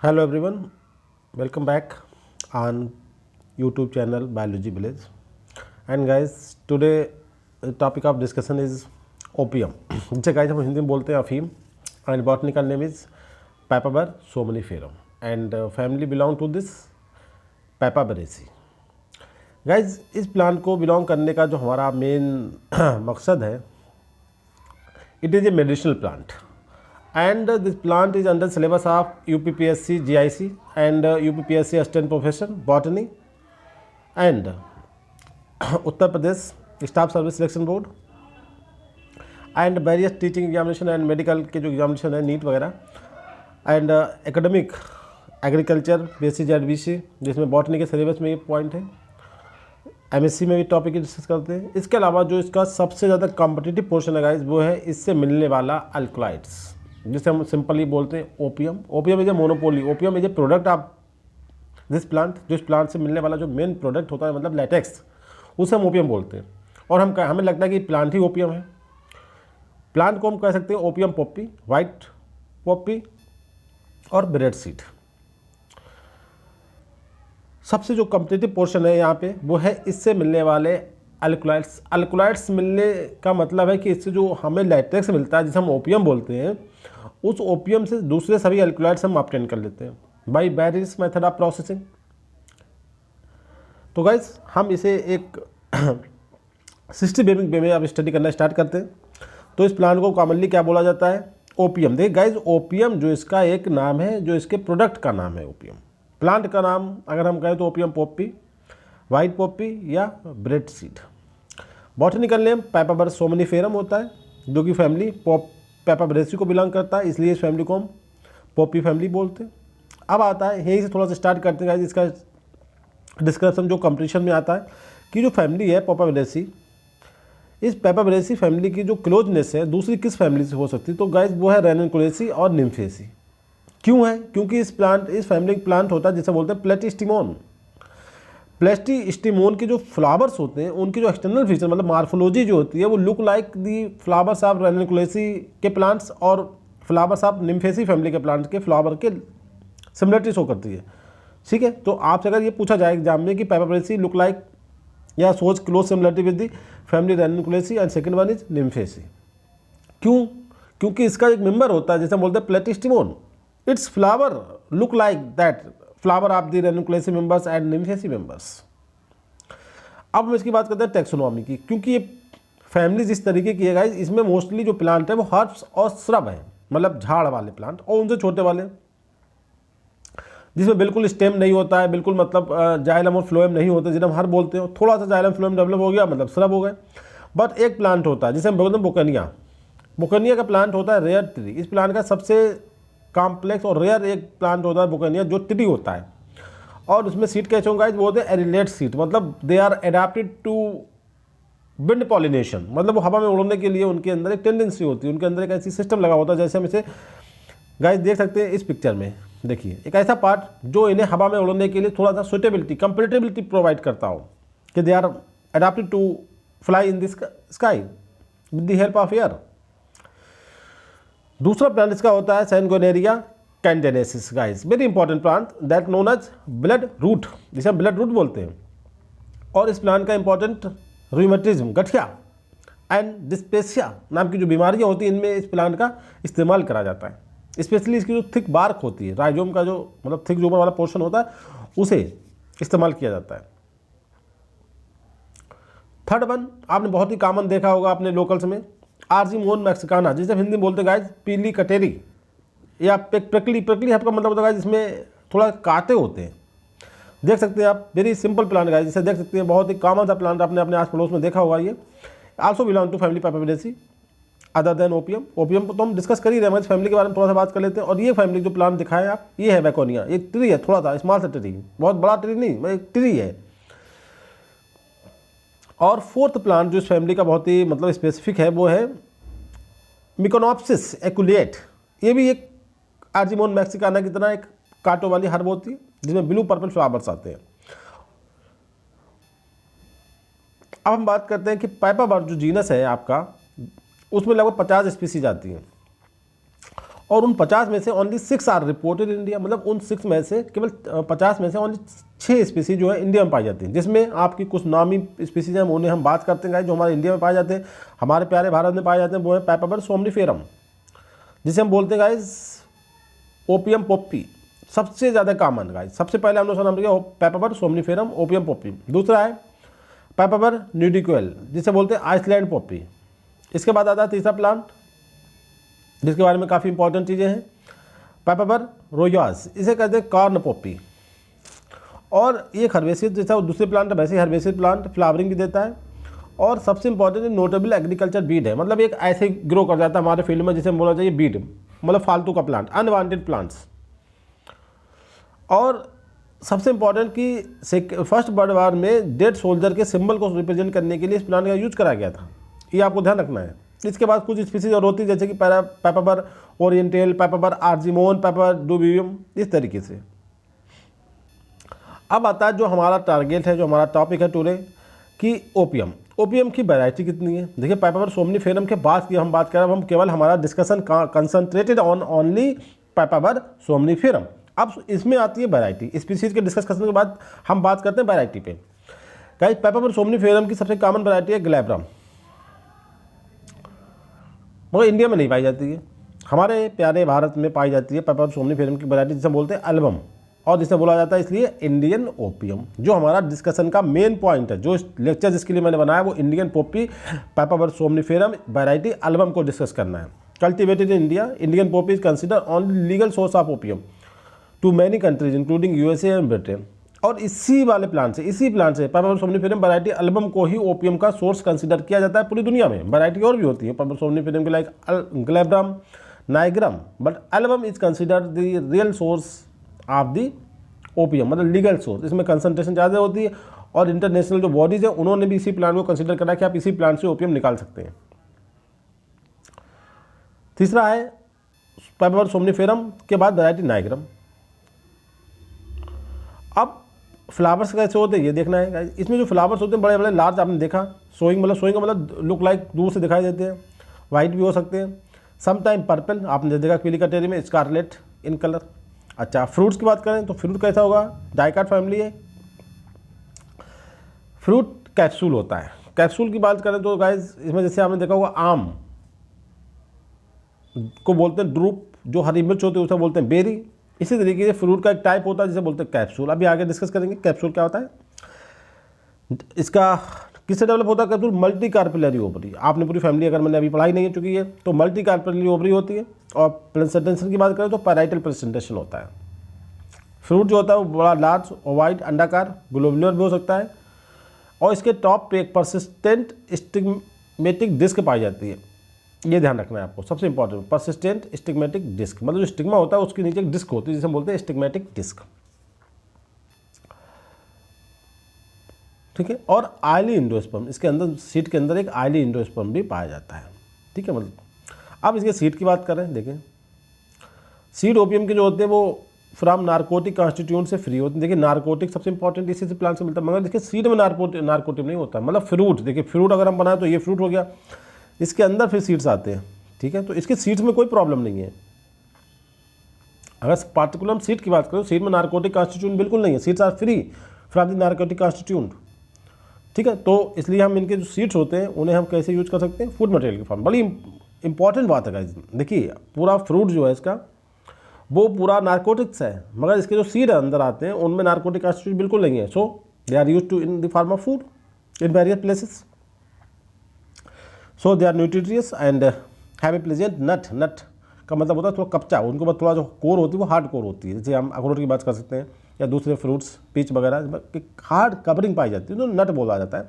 Hello everyone, welcome back on YouTube channel Biology Village. And guys, today the topic of discussion is opium. जिसे guys हम हिंदी में बोलते हैं अफीम. And botanical name is Papaver somniferum. And family belong to this Papaveraceae. Guys, इस plant को belong करने का जो हमारा मेन मकसद है, it is a medicinal plant. And this plant is under syllabus of UPPSC GIC and UPPSC Assistant Professor Botany and Uttar Pradesh Staff Service Selection Board and various teaching examination and medical के जो examination है NEET वगैरह and academic agriculture basic JDBC जिसमें botany के syllabus में ये point है, MSc में भी टॉपिक डिस्कस करते हैं. इसके अलावा जो इसका सबसे ज़्यादा कॉम्पिटिटिव पोर्शन है गाइस वो है इससे मिलने वाला अल्कलॉइड्स जिसे हम सिंपली बोलते हैं opium. Opium is a monopoly. Opium is a product of this plant. जो इस प्लांट से मिलने वाला जो मेन प्रोडक्ट होता है मतलब लेटेक्स, उसे हम ओपियम बोलते हैं. और हमें लगता है कि प्लांट ही ओपियम है. प्लांट को हम कह सकते हैं ओपियम पॉपी, वाइट पॉपी और ब्रेड सीड. सबसे जो कॉम्पिटिटिव पोर्शन है यहाँ पे वो है इससे मिलने वाले अल्कलॉइड्स. अल्कलॉइड्स मिलने का मतलब है कि इससे जो हमें लेटेक्स मिलता है जिसे हम ओपियम बोलते हैं, उस ओपियम से दूसरे सभी अल्कलॉइड्स हम ऑब्टेन कर लेते हैं by various method of processing. तो गाइस हम इसे एक सिस्टमैटिक वे में अब स्टडी करना स्टार्ट करते हैं. तो इस प्लांट को कॉमनली क्या बोला जाता है? ओपियम. देखिए गाइस, ओपियम जो इसका एक नाम है, जो इसके प्रोडक्ट का नाम है ओपियम. प्लांट का नाम अगर हम कहें तो ओपियम पॉपी, वाइट पॉपी या bread seed. Botanical name Papaver सोमनिफेरम होता है जो कि फैमिली पैपावरेसी को बिलोंग करता है, इसलिए इस फैमिली को हम पॉपी फैमिली बोलते हैं. अब आता है यहीं से थोड़ा सा स्टार्ट करते हैं. इसका डिस्क्रिप्शन जो कंपटीशन में आता है कि जो फैमिली है पैपावरेसी, इस पैपावरेसी फैमिली की जो क्लोजनेस है दूसरी किस फैमिली से हो सकती है? तो गाइज वो है रेनिकुलेसी और निम्फेसी. क्यों है? क्योंकि इस फैमिली प्लांट होता है जिसे बोलते हैं प्लेटिस्टिमोन. प्लेटिस्टिमोन के जो फ्लावर्स होते हैं उनकी जो एक्सटर्नल फीचर मतलब मार्फोलॉजी जो होती है वो look like the flowers of Ranunculaceae के प्लांट्स और फ्लावर्स ऑफ निम्फेसी फैमिली के प्लांट्स के फ्लावर के सिमिलरिटी शो करती है. ठीक है, तो आपसे अगर ये पूछा जाए एग्जाम में कि पैपावरेसी लुक लाइक या सोच close similarity with the family Ranunculaceae and second one is Nymphaeaceae. क्यों? क्योंकि इसका एक मेंबर होता है जैसे हम बोलते हैं Platystemon. It's flower look like that flower of the Ranunculaceae members and Nymphaeaceae members. अब हम इसकी बात करते हैं टेक्सोनॉमी की. क्योंकि ये फैमिली जिस तरीके की है गाइस, इसमें मोस्टली जो प्लांट है वो हर्ब्स और श्रब है, मतलब झाड़ वाले प्लांट, और उनसे छोटे वाले जिसमें बिल्कुल स्टेम नहीं होता है, बिल्कुल मतलब जाइलम और फ्लोएम नहीं होते जिन्हें हम हर्ब बोलते हो. थोड़ा सा जाइलम फ्लोएम डेवलप हो गया मतलब श्रब हो गए. बट एक प्लांट होता है जिसे हम बोलते हैं बोकेनिया. बोकेनिया का प्लांट होता है रेयर ट्री. इस प्लांट का सबसे कॉम्प्लेक्स और रेयर एक प्लांट होता है बोकेनिया जो ट्री होता है, और उसमें सीड कैसे होंगे वो होते हैं एरिलेट सीड. मतलब they are adapted to wind pollination. मतलब वो हवा में उड़ने के लिए उनके अंदर एक टेंडेंसी होती है, उनके अंदर एक ऐसी सिस्टम लगा होता है. जैसे हम इसे गाइस देख सकते हैं इस पिक्चर में. देखिए एक ऐसा पार्ट जो इन्हें हवा में उड़ने के लिए थोड़ा सा सुटेबिलिटी कंपेटेबिलिटी प्रोवाइड करता हो कि they are adapted to fly in this sky with the help of air. दूसरा प्लांट इसका होता है Sanguinaria canadensis. Guys very important plant that known as blood root, जिसे हम ब्लड रूट बोलते हैं. और इस प्लांट का इंपॉर्टेंट रूमेटिज्म, गठिया एंड डिस्पेसिया नाम की जो बीमारियां होती हैं इनमें इस प्लांट का इस्तेमाल करा जाता है. स्पेशली इसकी जो थिक बार्क होती है, राइजोम का जो मतलब थिक जो ऊपर वाला पोर्शन होता है उसे इस्तेमाल किया जाता है. थर्ड वन आपने बहुत ही कॉमन देखा होगा अपने लोकल्स में, आर्जिमोन मैक्सिकाना, जिसे हिंदी में बोलते हैं गाइस पीली कटेरी या प्रकली. प्रकली आपका मतलब होता है गाइस जिसमें थोड़ा कांटे होते हैं. देख सकते हैं आप, वेरी सिंपल प्लांट गाइस, जिसे देख सकते हैं बहुत ही कॉमन सा प्लांट आपने अपने आस पड़ोस में देखा होगा. ये also belong to family Papaveraceae other than opium. Opium तो हम डिस्कस कर ही रहे हैं, इस फैमिली के बारे में थोड़ा सा बात कर लेते हैं. और ये फैमिली जो प्लांट दिखाएं आप, ये है बेकोनिया. एक ट्री है, थोड़ा सा स्मॉल सा ट्री, बहुत बड़ा ट्री नहीं, एक ट्री है. और फोर्थ प्लांट जो इस फैमिली का बहुत ही मतलब स्पेसिफिक है वो है मिकोनोप्सिस एकुलेट. ये भी एक आर्जिमोन मैक्सिकाना की तरह एक कांटों वाली हर्ब होती है जिसमें ब्लू पर्पल फ्लावर्स आते हैं. अब हम बात करते हैं कि पैपावर जो जीनस है आपका, उसमें लगभग 50 स्पीसीज आती हैं. और उन 50 में से only 6 are reported in India, मतलब उन 6 में से केवल 50 में से ओनली 6 स्पीसीज जो है इंडिया में पाई जाती हैं, जिसमें आपकी कुछ नामी स्पीसीज हैं उन्हें हम बात करते हैं जो हमारे इंडिया में पाए जाते हैं, हमारे प्यारे भारत में पाए जाते हैं। वो है पैपावर सोमनिफेरम, जिसे हम बोलते हैं गाइज ओपियम पॉपी, सबसे ज़्यादा कॉमन गाइज। सबसे पहले हम लोग नाम लिया पैपावर सोमनिफेरम ओपियम पॉपी। दूसरा है पैपावर न्यूडिक्वेल, जिसे बोलते हैं आइसलैंड पॉपी। इसके बाद आता है तीसरा प्लांट जिसके बारे में काफ़ी इंपॉर्टेंट चीज़ें हैं, पैपावर रोयास, इसे कहते हैं कॉर्न पॉपी। और ये हर्बेसियस जैसा दूसरे प्लांट है वैसे ही हर्बेसियस प्लांट फ्लावरिंग भी देता है। और सबसे इंपॉर्टेंट नोटेबल एग्रीकल्चर बीड है, मतलब एक ऐसे ग्रो कर जाता है हमारे फील्ड में जिसे बोला जाए बीड, मतलब फालतू का प्लांट, अनवांटेड प्लांट्स। और सबसे इंपॉर्टेंट कि फर्स्ट वर्ल्ड वार में डेड सोल्जर के सिंबल को रिप्रेजेंट करने के लिए इस प्लांट का यूज करा गया था, ये आपको ध्यान रखना है। इसके बाद कुछ स्पीसीज और होती है जैसे कि Papaver orientale, Papaver argemone, Papaver dubium, इस तरीके से। अब आता है जो हमारा टारगेट है, जो हमारा टॉपिक है टुडे कि ओपियम। ओपियम की वैरायटी कितनी है? देखिए पैपावर सोमनिफेरम के बाद की हम बात कर रहे हैं, हम केवल हमारा discussion concentrated on only Papaver सोमनिफेरम। अब इसमें आती है वैरायटी, स्पीसीज के डिस्कस करने के बाद हम बात करते हैं वैरायटी पे। गाइस पैपावर सोमनिफेरम की सबसे कॉमन वैरायटी है ग्लैब्रम, मगर इंडिया में नहीं पाई जाती है, हमारे प्यारे भारत में पाई जाती है पैपावर सोमनिफेरम की वैरायटी जिसे बोलते हैं एल्बम, और जिसे बोला जाता है इसलिए इंडियन ओपियम। जो हमारा डिस्कशन का मेन पॉइंट है, जो लेक्चर जिसके लिए मैंने बनाया वो Indian poppy Papaver somniferum variety album को डिस्कस करना है। Cultivated in India, Indian poppy is consider only legal source of opium to many countries including USA and Britain. और इसी प्लांट से पैपावर सोमनिफेरम वैरायटी एल्बम को ही opium का source consider किया जाता है पूरी दुनिया में। वैरायटी और भी होती है पैपावर सोमनिफेरम के, like glabrum, nigrum, but album is consider the real source of the opium, मतलब लीगल सोर्स। इसमें कंसंट्रेशन ज़्यादा होती है और इंटरनेशनल जो बॉडीज है उन्होंने भी इसी प्लांट को कंसिडर करा कि आप इसी प्लांट से ओपियम निकाल सकते हैं। तीसरा है पैपावर सोमनिफेरम के बाद वैरायटी नाइग्रम। अब फ्लावर्स कैसे होते हैं ये देखना है। इसमें जो फ्लावर्स होते हैं बड़े बड़े लार्ज, आपने देखा सोइंग का मतलब लुक लाइक दूर से दिखाई देते हैं, वाइट भी हो सकते हैं, समटाइम पर्पल, आपने देखा पीली कटेरी में, स्कारलेट इन कलर। अच्छा फ्रूट्स की बात करें तो फ्रूट कैसा होगा, डाइकाट फैमिली है, फ्रूट कैप्सूल होता है। कैप्सूल की बात करें तो गाइस इसमें जैसे आपने देखा होगा आम को बोलते हैं ड्रूप, जो हरी मिर्च होती है उसे बोलते हैं बेरी। इसी तरीके से फ्रूट का एक टाइप होता है जिसे बोलते हैं कैप्सूल। अभी आगे डिस्कस करेंगे कैप्सूल क्या होता है, इसका किससे डेवलप होता है कैप्सूल, मल्टी कार्पेलरी ओवरी। आपने पूरी फैमिली अगर मैंने अभी पढ़ाई नहीं है चुकी है तो मल्टी कार्पेलरी ओवरी होती है। और प्रेजेंटेशन की बात करें तो पैराइटल प्रेजेंटेशन होता है। फ्रूट जो होता है वो बड़ा लार्ज ओवाइड अंडाकार ग्लोबुलर भी हो सकता है, और इसके टॉप पे एक परसिस्टेंट स्टिग्मेटिक डिस्क पाई जाती है। ये ध्यान रखना है आपको, सबसे इंपॉर्टेंट परसिस्टेंट स्टिग्मेटिक डिस्क, मतलब जो स्टिग्मा होता है उसके नीचे एक डिस्क होती है जिसे हम बोलते हैं स्टिग्मेटिक डिस्क, ठीक है। और आयली इंडोस्पर्म, इसके अंदर सीट के अंदर एक आयली इंडोस्पर्म भी पाया जाता है, ठीक है। मतलब अब इसके सीट की बात करें, देखें सीड ओपियम के जो होते हैं वो फ्रॉम नारकोटिक कॉन्स्टिट्यूएंट से फ्री होते हैं। देखिए नारकोटिक सबसे इंपॉर्टेंट इसी से प्लांट से मिलता है, मगर देखिए सीड में नारकोटिक नहीं होता, मतलब फ्रूट, देखिए फ्रूट अगर हम बनाए तो ये फ्रूट हो गया, इसके अंदर फिर सीड्स आते हैं, ठीक है। तो इसके सीड्स में कोई प्रॉब्लम नहीं है। अगर पार्टिकुलर सीड की बात करो, सीड में नारकोटिक कॉन्स्टिट्यूएंट बिल्कुल नहीं है, seeds are free from the narcotic constituent, ठीक है। तो इसलिए हम इनके जो सीड्स होते हैं उन्हें हम कैसे यूज कर सकते हैं, फूड मटेरियल के फॉर्म। बड़ी इंपॉर्टेंट बात है गाइस, देखिए पूरा फ्रूट जो है इसका वो पूरा नारकोटिक्स है, मगर इसके जो सीड अंदर आते हैं उनमें नारकोटिक कॉन्स्टिट्यूएंट बिल्कुल नहीं है। So they are use to in the form of food in various places. So they are nutritious and have a pleasant nut का मतलब होता है थोड़ा कच्चा, उनको बाद थोड़ा जो कोर होती है वो हार्ड कोर होती है। जैसे हम अखरोट की बात कर सकते हैं या दूसरे फ्रूट्स पीच वगैरह की हार्ड कवरिंग पाई जाती है, तो नट बोला जाता है।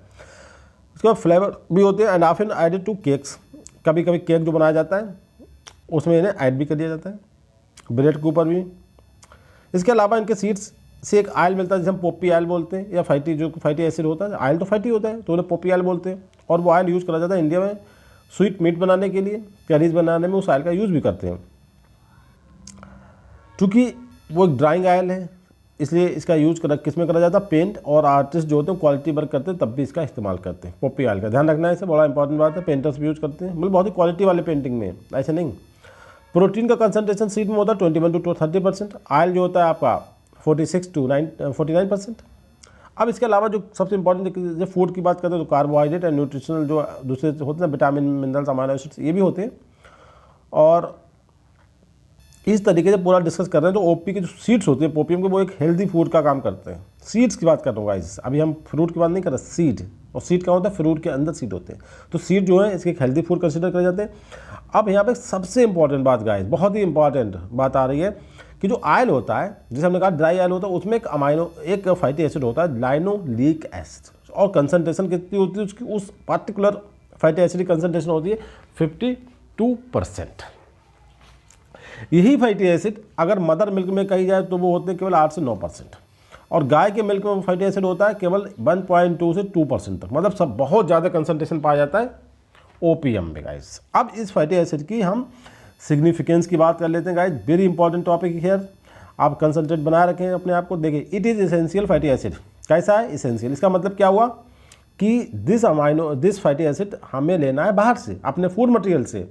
उसके बाद फ्लेवर भी होते हैं and often added to cakes, कभी कभी केक जो बनाया जाता है उसमें इन्हें ऐड भी कर दिया जाता है, ब्रेड के ऊपर भी। इसके अलावा इनके सीड्स से एक ऑयल मिलता है जिसे हम पॉपी ऑयल बोलते हैं, या फैटी एसिड होता है, ऑयल तो फैटी होता है तो उन्हें पॉपी ऑयल बोलते हैं। और वो ऑयल यूज़ करा जाता है इंडिया में स्वीट मीट बनाने के लिए, करीज बनाने में उस ऑयल का यूज़ भी करते हैं। क्योंकि वो एक ड्राइंग ऑयल है इसलिए इसका यूज किस में करा जाता है, पेंट और आर्टिस्ट जो होते हैं क्वालिटी वर्क करते हैं तब भी इसका इस्तेमाल करते हैं। पॉपी ऑयल का ध्यान रखना है, इसे बड़ा इंपॉर्टेंट बात है। पेंटर्स भी यूज़ करते हैं, मतलब बहुत ही क्वालिटी वाले पेंटिंग में, ऐसे नहीं। प्रोटीन का कंसंट्रेशन सीड में होता है 21 to 30%। ऑयल जो होता है आपका 46 to 49%। अब इसके अलावा जो सबसे इंपॉर्टेंट जब फूड की बात करते हैं तो कार्बोहाइड्रेट एंड न्यूट्रिशनल जो दूसरे होते हैं विटामिन मिनरल्स अमाइनो एसिड्स ये भी होते हैं। और इस तरीके से पूरा डिस्कस कर रहे हैं। तो ओपी के जो सीड्स होते हैं पोपियम के, वो एक हेल्दी फूड का काम करते हैं। सीड्स की बात कर रहा हूँ गाइस, अभी हम फ्रूट की बात नहीं कर रहे, सीड। और सीड क्या होता है, फ्रूट के अंदर सीड होते हैं। तो सीड जो है इसके एक हेल्दी फूड कंसिडर करे जाते हैं। अब यहाँ पे सबसे इंपॉर्टेंट बात गाइस, बहुत ही इंपॉर्टेंट बात आ रही है कि जो ऑयल होता है, जैसे हमने कहा ड्राई ऑयल होता है, उसमें एक फैटी एसिड होता है लाइनोलिक एसिड। और कंसनट्रेशन कितनी होती है उसकी, उस पार्टिकुलर फैटी एसिड की कंसनट्रेशन होती है 52%। यही फैटी एसिड अगर मदर मिल्क में कही जाए तो वो होते हैं केवल 8 से 9%। और गाय के मिल्क में फैटी एसिड होता है केवल 1.2 से 2% तक। मतलब सब बहुत ज़्यादा कंसनट्रेशन पाया जाता है ओपीएम में गाइस। अब इस फैटी एसिड की हम सिग्निफिकेंस की बात कर लेते हैं guys. Very important topic here, आप कंसंट्रेट बनाए रखें अपने आप को। देखिए, it is essential fatty acid. कैसा है, एसेंशियल। इसका मतलब क्या हुआ कि दिस फैटी एसिड हमें लेना है बाहर से, अपने फूड मटेरियल से।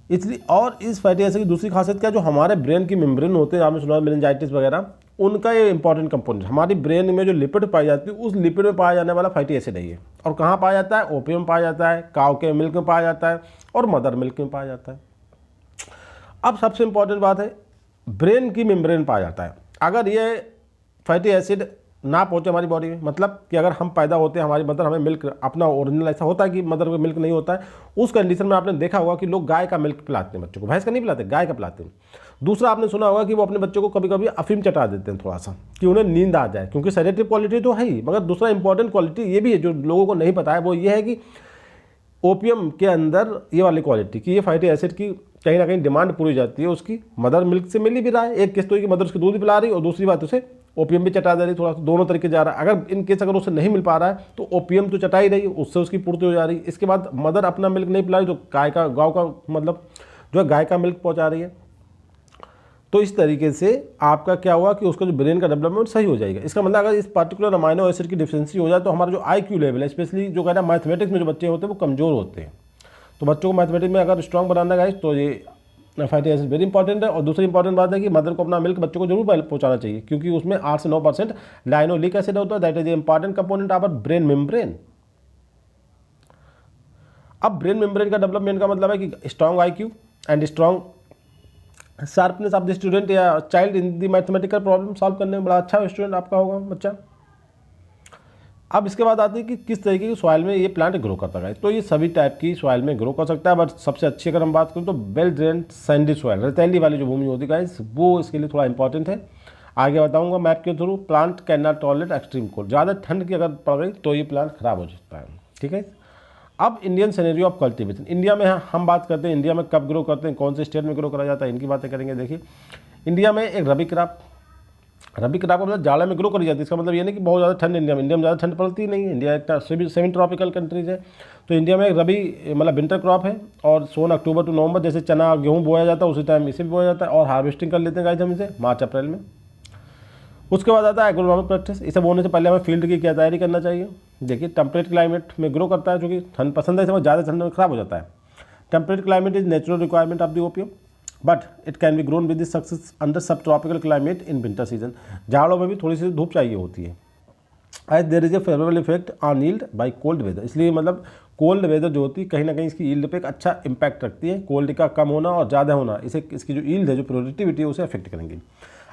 इसलिए, और इस फैटी एसिड की दूसरी खासियत क्या है, जो हमारे ब्रेन की मेम्ब्रेन होते हैं, आपने सुना मेनिंजाइटिस वगैरह, उनका ये इंपॉर्टेंट कंपोनेंट, हमारी ब्रेन में जो लिपिड पाई जाती है उस लिपिड में पाया जाने वाला फैटी एसिड है ये। और कहाँ पाया जाता है, ओपीएम में पाया जाता है, काऊ के मिल्क में पाया जाता है और मदर मिल्क में पाया जाता है। अब सबसे इंपॉर्टेंट बात है, ब्रेन की मेम्ब्रेन पाया जाता है। अगर ये फैटी एसिड ना पहुँचे हमारी बॉडी में, मतलब कि अगर हम पैदा होते हैं, हमारी मदर हमें मिल्क अपना ओरिजिनल, ऐसा होता है कि मदर को मिल्क नहीं होता है, उस कंडीशन में आपने देखा होगा कि लोग गाय का मिल्क पिलाते हैं बच्चों को, भैंस का नहीं पिलाते, गाय का पिलाते हैं। दूसरा, आपने सुना होगा कि वो अपने बच्चों को कभी कभी अफीम चटा देते हैं थोड़ा सा, कि उन्हें नींद आ जाए, क्योंकि सेडेटिव क्वालिटी तो है ही, मगर दूसरा इंपॉर्टेंट क्वालिटी ये भी है जो लोगों को नहीं पता है, वो ये है कि ओपीएम के अंदर ये वाली क्वालिटी कि ये फैटी एसिड की कहीं ना कहीं डिमांड पूरी जाती है, उसकी मदर मिल्क से मिल ही भी रहा है। एक किस तो की मदर उसकी दूध पिला रही है और दूसरी बात उसे ओपीएम भी चटा दे रही है, थोड़ा सा दोनों तरीके जा रहा है। अगर इन केस अगर उससे नहीं मिल पा रहा है तो ओपीएम तो चटा ही रही है, उससे उसकी पूर्ति हो जा रही है। इसके बाद मदर अपना मिल्क नहीं पिला रही तो गाय का मतलब जो है गाय का मिल्क पहुँचा रही है। तो इस तरीके से आपका क्या हुआ कि उसका जो ब्रेन का डेवलपमेंट सही हो जाएगा। इसका मतलब अगर इस पार्टिकुलर अमाइनो एसिड की डिफिशिएंसी हो जाए तो हमारा जो आईक्यू लेवल है, स्पेशली जो कहना है मैथमेटिक्स में जो बच्चे होते हैं वो कमज़ोर होते हैं। तो बच्चों को मैथमेटिक्स में अगर स्ट्रॉन्ग बनाना है तो ये फैटी एसिड वेरी इंपॉर्टेंट है। और दूसरी इंपॉर्टेंट बात है कि मदर को अपना मिल्क बच्चों को जरूर पहुंचाना चाहिए, क्योंकि उसमें 8 से 9% लाइनोलिक एसिड होता है। That is important component of brain membrane. अब ब्रेन मेम्ब्रेन का डेवलपमेंट का मतलब है कि strong IQ and strong sharpness of the student या child in the mathematical problem solve करने में बड़ा अच्छा स्टूडेंट आपका होगा बच्चा। अब इसके बाद आती है कि किस तरीके की सॉइल में ये प्लांट ग्रो करता है। तो ये सभी टाइप की सॉइल में ग्रो कर सकता है, बट सबसे अच्छी अगर हम बात करें तो वेल ड्रेन्ड सैंडी सॉइल, रेतैली वाली जो भूमि होती है गाइस, वो इसके लिए थोड़ा इंपॉर्टेंट है। आगे बताऊंगा मैप के through. Plant can not tolerate extreme cold, ज़्यादा ठंड की अगर पड़ गई तो ये प्लांट खराब हो सकता है। ठीक है। अब Indian scenario of cultivation, India में हम बात करते हैं इंडिया में कब ग्रो करते हैं, कौन से स्टेट में ग्रो करा जाता है, इनकी बातें करेंगे। देखिए, इंडिया में एक रबी क्रॉप का मतलब जाड़ा में ग्रो करी जाती है। इसका मतलब ये नहीं कि बहुत ज़्यादा ठंड इंडिया में ज़्यादा ठंड पड़ती नहीं है। इंडिया एक सेमी ट्रॉपिकल कंट्रीज है। तो इंडिया में एक रबी मतलब विंटर क्रॉप है, और सोन अक्टूबर टू नवंबर, जैसे चना गेहूँ बोया जाता है उसी टाइम इसे भी बोया जाता है, और हार्वेस्टिंग कर लेते हैं गाइस हम इसे मार्च अप्रैल में। उसके बाद आता है एग्रोनॉमिक प्रैक्टिस। इसे बोने से पहले हमें फील्ड की क्या तैयारी करना चाहिए। देखिए, टेम्परेट क्लाइमेट में ग्रो करता है, क्योंकि ठंड पसंद है, इसमें ज़्यादा ठंड में खराब हो जाता है। Temperate climate is natural requirement of the opium, but it can be grown with success under sub tropical climate in winter season. झाड़ों में भी थोड़ी सी धूप चाहिए होती है। As there is a favourable effect on yield by cold weather, इसलिए मतलब कोल्ड वेदर जो होती है कहीं ना कहीं इसकी यील्ड पे एक अच्छा इंपैक्ट रखती है। कोल्ड का कम होना और ज़्यादा होना इसे इसकी जो यील्ड है, जो प्रोडक्टिविटी है, उसे अफेक्ट करेंगे।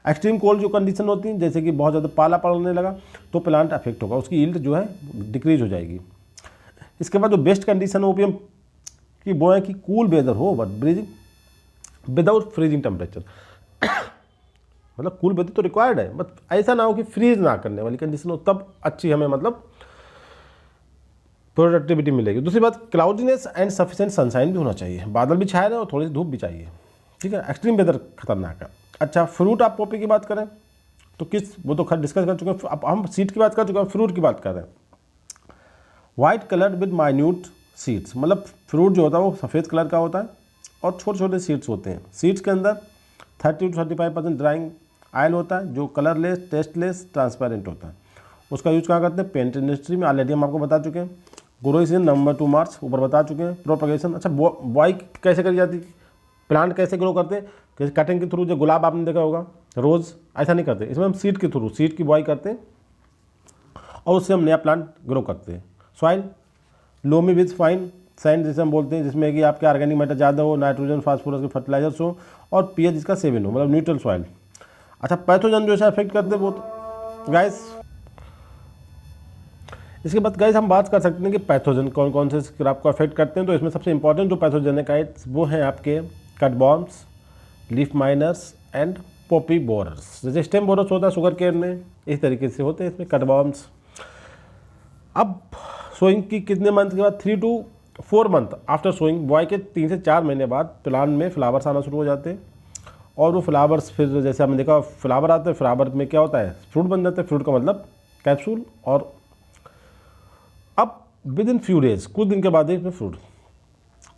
एक्सट्रीम कोल्ड जो कंडीशन होती है, जैसे कि बहुत ज़्यादा पाला पड़ने लगा तो प्लांट अफेक्ट होगा, उसकी यील्ड जो है डिक्रीज हो जाएगी। इसके बाद जो बेस्ट कंडीशन ओपीएम की वो है कि कूल वेदर हो but bridging without freezing temperature. मतलब कूल वेदर तो रिक्वायर्ड है, बट ऐसा ना हो कि फ्रीज ना करने वाली कंडीशन हो, तब अच्छी हमें मतलब प्रोडक्टिविटी मिलेगी। दूसरी बात, क्लाउडीनेस एंड सफिशिएंट सनशाइन भी होना चाहिए, बादल भी छाए रहे और थोड़ी सी धूप भी चाहिए। ठीक है, एक्सट्रीम वेदर खतरनाक है। अच्छा, फ्रूट ऑफ पॉपी की बात करें तो वो तो डिस्कस कर चुके हैं। अब हम सीड की बात कर चुके हैं, फ्रूट की बात कर रहे हैं। White colour with minute seeds, मतलब फ्रूट जो होता है वो सफ़ेद कलर का होता है और छोटे छोटे सीड्स होते हैं। सीड्स के अंदर 30 to 35% ड्राइंग ऑयल होता है, जो कलरलेस, टेस्टलेस, ट्रांसपेरेंट होता है। उसका यूज कहाँ करते हैं, पेंट इंडस्ट्री में। ऑलरेडी हम आपको बता चुके हैं। ग्रोइंग सीजन नवंबर टू मार्च, ऊपर बता चुके हैं। प्रोपगेशन, अच्छा बॉय कैसे करी जाती है, प्लांट कैसे ग्रो करते हैं, जैसे कटिंग के थ्रू, जो गुलाब आपने देखा होगा, रोज़, ऐसा नहीं करते। इसमें हम सीड के थ्रू, सीड की बुआई करते हैं और उससे हम नया प्लांट ग्रो करते हैं। Soil loamy with fine sand जिसे हम बोलते हैं, जिसमें कि आपके ऑर्गेनिक मैटर ज़्यादा हो, नाइट्रोजन फास्फोरस के फर्टिलाइजर्स हो और पीएच इसका 7 हो, मतलब न्यूट्रल सॉइल। अच्छा, पैथोजन जो है अफेक्ट करते हैं वो गाइस, इसके बाद गाइस हम बात कर सकते हैं कि पैथोजन कौन कौन से क्रॉप को अफेक्ट करते हैं। तो इसमें सबसे इंपॉर्टेंट जो पैथोजन है गाइस वो हैं आपके cutworms, leaf miners and poppy borers. जैसे स्टेम बोरर्स होता है शुगर केन में, इस तरीके से होते हैं इसमें कटबॉम्स। अब सोइंग की कितने मंथ के बाद, 3 to 4 मंथ आफ्टर सोइंग, बुआई के 3 से 4 महीने बाद प्लांट में फ्लावर्स आना शुरू हो जाते हैं। और वो फ्लावर्स फिर जैसे हमने देखा फ्लावर आते हैं, फ्लावर में क्या होता है, फ्रूट बन जाते हैं। फ्रूट का मतलब कैप्सूल। और अब विद इन फ्यू डेज, कुछ दिन के बाद इसमें फ्रूट,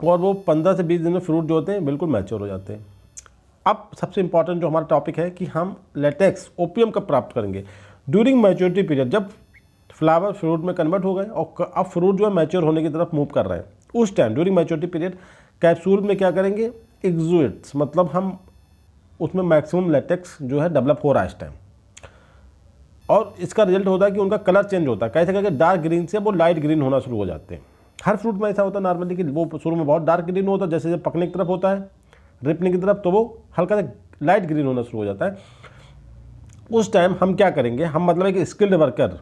और वो 15 से 20 दिन में फ्रूट जो होते हैं बिल्कुल मैच्योर हो जाते हैं। अब सबसे इंपॉर्टेंट जो हमारा टॉपिक है कि हम लेटेक्स ओपियम कब प्राप्त करेंगे, ड्यूरिंग मैच्योरिटी पीरियड, जब फ्लावर फ्रूट में कन्वर्ट हो गए और अब फ्रूट जो है मैच्योर होने की तरफ मूव कर रहे हैं, उस time during maturity period capsule में क्या करेंगे, एक्सुएट्स, मतलब हम उसमें मैक्सिमम लेटेक्स जो है डेवलप हो रहा है इस टाइम। और इसका रिजल्ट होता है कि उनका कलर चेंज होता है, कैसे करके डार्क ग्रीन से वो लाइट ग्रीन होना शुरू हो जाते हैं। हर फ्रूट में ऐसा होता है नॉर्मली कि वो शुरू में बहुत डार्क ग्रीन होता है, जैसे जब पकने की तरफ होता है, रिपने की तरफ, तो वो हल्का सा लाइट ग्रीन होना शुरू हो जाता है। उस टाइम हम क्या करेंगे, हम मतलब एक स्किल्ड वर्कर,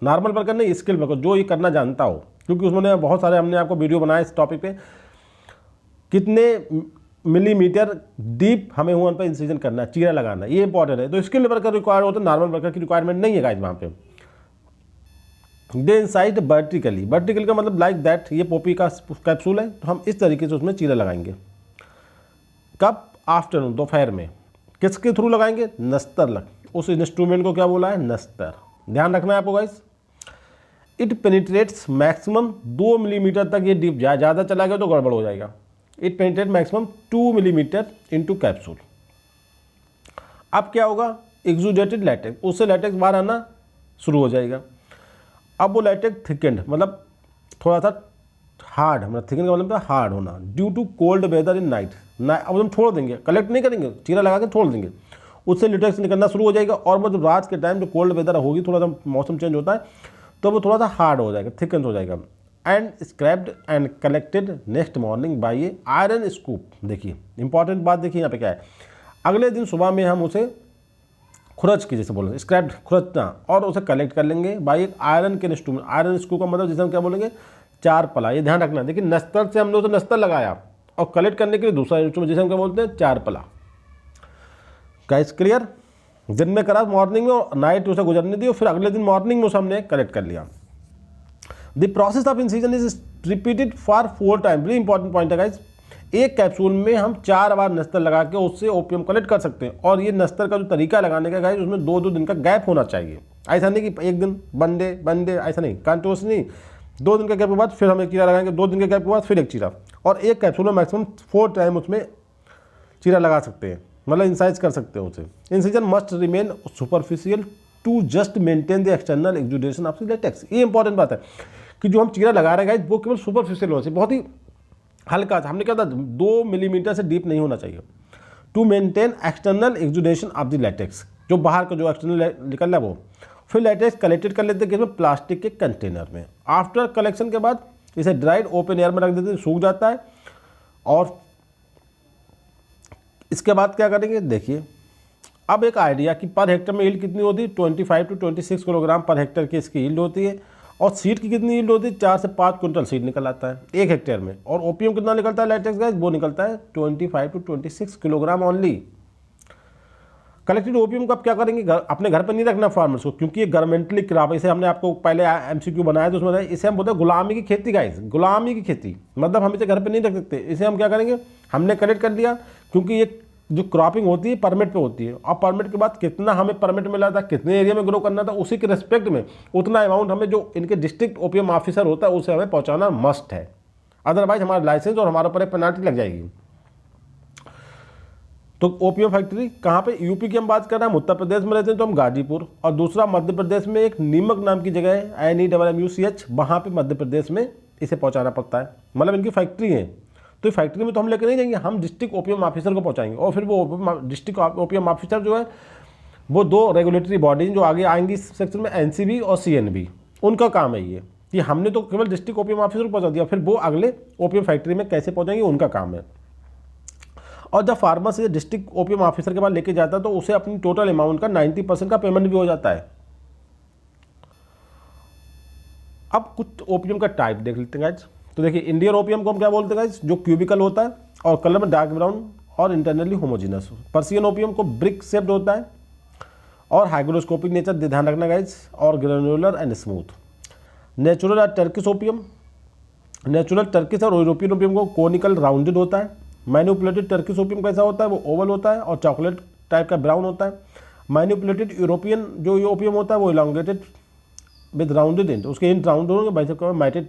नॉर्मल वर्कर नहीं, स्किल्ड वर्कर जो ये करना जानता हो, क्योंकि उसमें बहुत सारे हमने आपको वीडियो बनाए इस टॉपिक पे, कितने मिलीमीटर डीप हमें हुआ पर इंसिजन करना है, चीरा लगाना है, ये इंपॉर्टेंट है। तो स्किल्ड वर्कर रिक्वायर्ड होता है, नॉर्मल वर्कर की रिक्वायरमेंट नहीं है गाइस वहाँ पे। दे इंसाइड वर्टिकली, वर्टिकल का मतलब लाइक दैट, ये पॉपी का कैप्सूल है, तो हम इस तरीके से उसमें चीरा लगाएंगे। कब, आफ्टरनून, दोपहर में। किसके थ्रू लगाएंगे, नस्तर लग, उस इंस्ट्रूमेंट को क्या बोला है, नस्तर। ध्यान रखना है आपको guys. It penetrates maximum 2 millimetre तक ये डीप जाए, ज़्यादा चला गया तो गड़बड़ हो जाएगा। It penetrate maximum 2 millimetre into capsule. अब क्या होगा, एक्सुडेटेड लैटेक्स, उससे लैटेक्स बाहर आना शुरू हो जाएगा। अब वो लैटेक्स थिकेंड, मतलब थोड़ा सा हार्ड, मतलब थिकेंड का मतलब हार्ड होना, due to cold weather in night. अब हम छोड़ देंगे, कलेक्ट नहीं करेंगे, चीरा लगा के छोड़ देंगे, उससे लेटेक्स निकलना शुरू हो जाएगा। और मतलब रात के टाइम जो कोल्ड वेदर होगी, थोड़ा सा मौसम चेंज होता है, तो वो थोड़ा सा हार्ड हो जाएगा, थिकन हो जाएगा। And scraped and collected next morning by A iron scoop. देखिए इंपॉर्टेंट बात, देखिए यहाँ पे क्या है, अगले दिन सुबह में हम उसे खुरच की, जैसे बोलेंगे स्क्रैप्ड, खुरचना, और उसे कलेक्ट कर लेंगे बाई एक आयरन के इंस्ट्रूमेंट। आयरन स्कूप का मतलब जिसे हम क्या बोलेंगे, 4 पला। ये ध्यान रखना, देखिए नस्तर से हमने उसे नस्तर लगाया और कलेक्ट करने के लिए दूसरा इंस्ट्रूमेंट जिसे हम क्या बोलते हैं, 4 पला। गाइस क्लियर, दिन में करा मॉर्निंग में और नाइट उसे गुजरने दी, और फिर अगले दिन मॉर्निंग में उसे हमने कलेक्ट कर लिया। The process of incision is repeated for 4 time. Very important point है गाइस, एक कैप्सूल में हम 4 बार नस्तर लगा के उससे ओपियम कलेक्ट कर सकते हैं। और ये नस्तर का जो तरीका लगाने का गाइस, उसमें 2-2 दिन का गैप होना चाहिए। ऐसा नहीं कि एक दिन वन डे, ऐसा नहीं, कंटिन्यूस नहीं, 2 दिन के गैप के बाद फिर हम एक चीरा लगाएंगे, 2 दिन के गैप के बाद फिर एक चीरा, और एक कैप्सूल में मैक्सिमम 4 टाइम उसमें चीरा लगा सकते हैं, मतलब इंसाइज कर सकते हैं उसे। Incision must remain superficial to just maintain the external exudation of the latex. ये इंपॉर्टेंट बात है कि जो हम चीरा लगा रहे हैं वो केवल सुपरफिशियल होना चाहिए, बहुत ही हल्का। हमने क्या था, 2 मिलीमीटर से डीप नहीं होना चाहिए, to maintain external exudation of the latex, जो बाहर का जो एक्सटर्नल निकल रहा है वो। फिर लेटेक्स कलेक्टेड कर लेते हैं किसमें, प्लास्टिक के कंटेनर में। आफ्टर कलेक्शन के बाद इसे ड्राइड ओपन एयर में रख देते हैं, सूख जाता है। और इसके बाद क्या करेंगे, देखिए अब एक आइडिया कि पर हेक्टर में यील्ड कितनी होती है, 25 to 26 किलोग्राम पर हेक्टर की इसकी यील्ड होती है। और सीड की कितनी यील्ड होती है, 4 से 5 क्विंटल सीड निकल आता है 1 हेक्टेयर में। और ओपियम कितना निकलता है लेटेक्स गैस, वो निकलता है 25 to 26 kilogram only. Collected opium को आप क्या करेंगे, अपने घर पर नहीं रखना फार्मर्स को, क्योंकि ये गवर्नमेंटली क्रॉप, इसे हमने आपको पहले MCQ बनाया तो उसमें इसे हम बोलते हैं गुलामी की खेती गाइस, गुलामी की खेती, मतलब हम इसे घर पे नहीं रख सकते। इसे हम क्या करेंगे, हमने कलेक्ट कर लिया, क्योंकि ये जो क्रॉपिंग होती है परमिट पे होती है, और परमिट के बाद कितना हमें परमिट मिला था, कितने एरिया में ग्रो करना था, उसी के रिस्पेक्ट में उतना अमाउंट हमें जो इनके डिस्ट्रिक्ट ओपियम ऑफिसर होता है उसे हमें पहुँचाना मस्ट है। अदरवाइज हमारा लाइसेंस और हमारे ऊपर एक पेनाल्टी लग जाएगी। तो ओपियम फैक्ट्री कहाँ पे, यूपी की हम बात कर रहे हैं, हम उत्तर प्रदेश में रहते हैं तो हम गाजीपुर, और दूसरा मध्य प्रदेश में एक नीमक नाम की जगह है, NEMMUCH, वहाँ पे मध्य प्रदेश में इसे पहुँचाना पड़ता है, मतलब इनकी फैक्ट्री है। तो फैक्ट्री में तो हम लेके नहीं जाएंगे, हम डिस्ट्रिक्ट ओपीएम ऑफिसर को पहुंचाएंगे और फिर वो डिस्ट्रिक्ट ओपीएम ऑफिसर जो है वो 2 रेगुलेटरी बॉडीज जो आगे आएंगी इस सेक्शन में, एनसीबी और सीएनबी, उनका काम है ये कि हमने तो केवल डिस्ट्रिक्ट ओपीएम ऑफिसर को पहुंचा दिया, फिर वो अगले ओपीएम फैक्ट्री में कैसे पहुंचाएंगे उनका काम है। और जब फार्मर से डिस्ट्रिक्ट ओपीएम ऑफिसर के पास लेके जाता है तो उसे अपनी टोटल अमाउंट का 90% का पेमेंट भी हो जाता है। अब कुछ ओपीएम का टाइप देख लेते हैं गाइस। तो देखिए इंडियन ओपीएम को हम क्या बोलते हैं गाइस, जो क्यूबिकल होता है और कलर में डार्क ब्राउन और इंटरनली होमोजीनस। पर्सियन ओपीएम को ब्रिक शेप्ड होता है और हाइग्रोस्कोपिक नेचर ध्यान रखना गाइस, और granular and smooth. Natural Turkish opium, natural Turkish और यूरोपियन ओपीएम को कोनिकल राउंडेड होता है। मैनिपुलेटेड टर्किश ओपीएम कैसा होता है, वो ओवल होता है और चॉकलेट टाइप का ब्राउन होता है। मैनिपुलेटेड यूरोपियन जो ये ओपीएम होता है वो इलांगेटेड विद राउंडेड एंड, उसके एंड राउंड होंगे, बाइसेप का मैटेड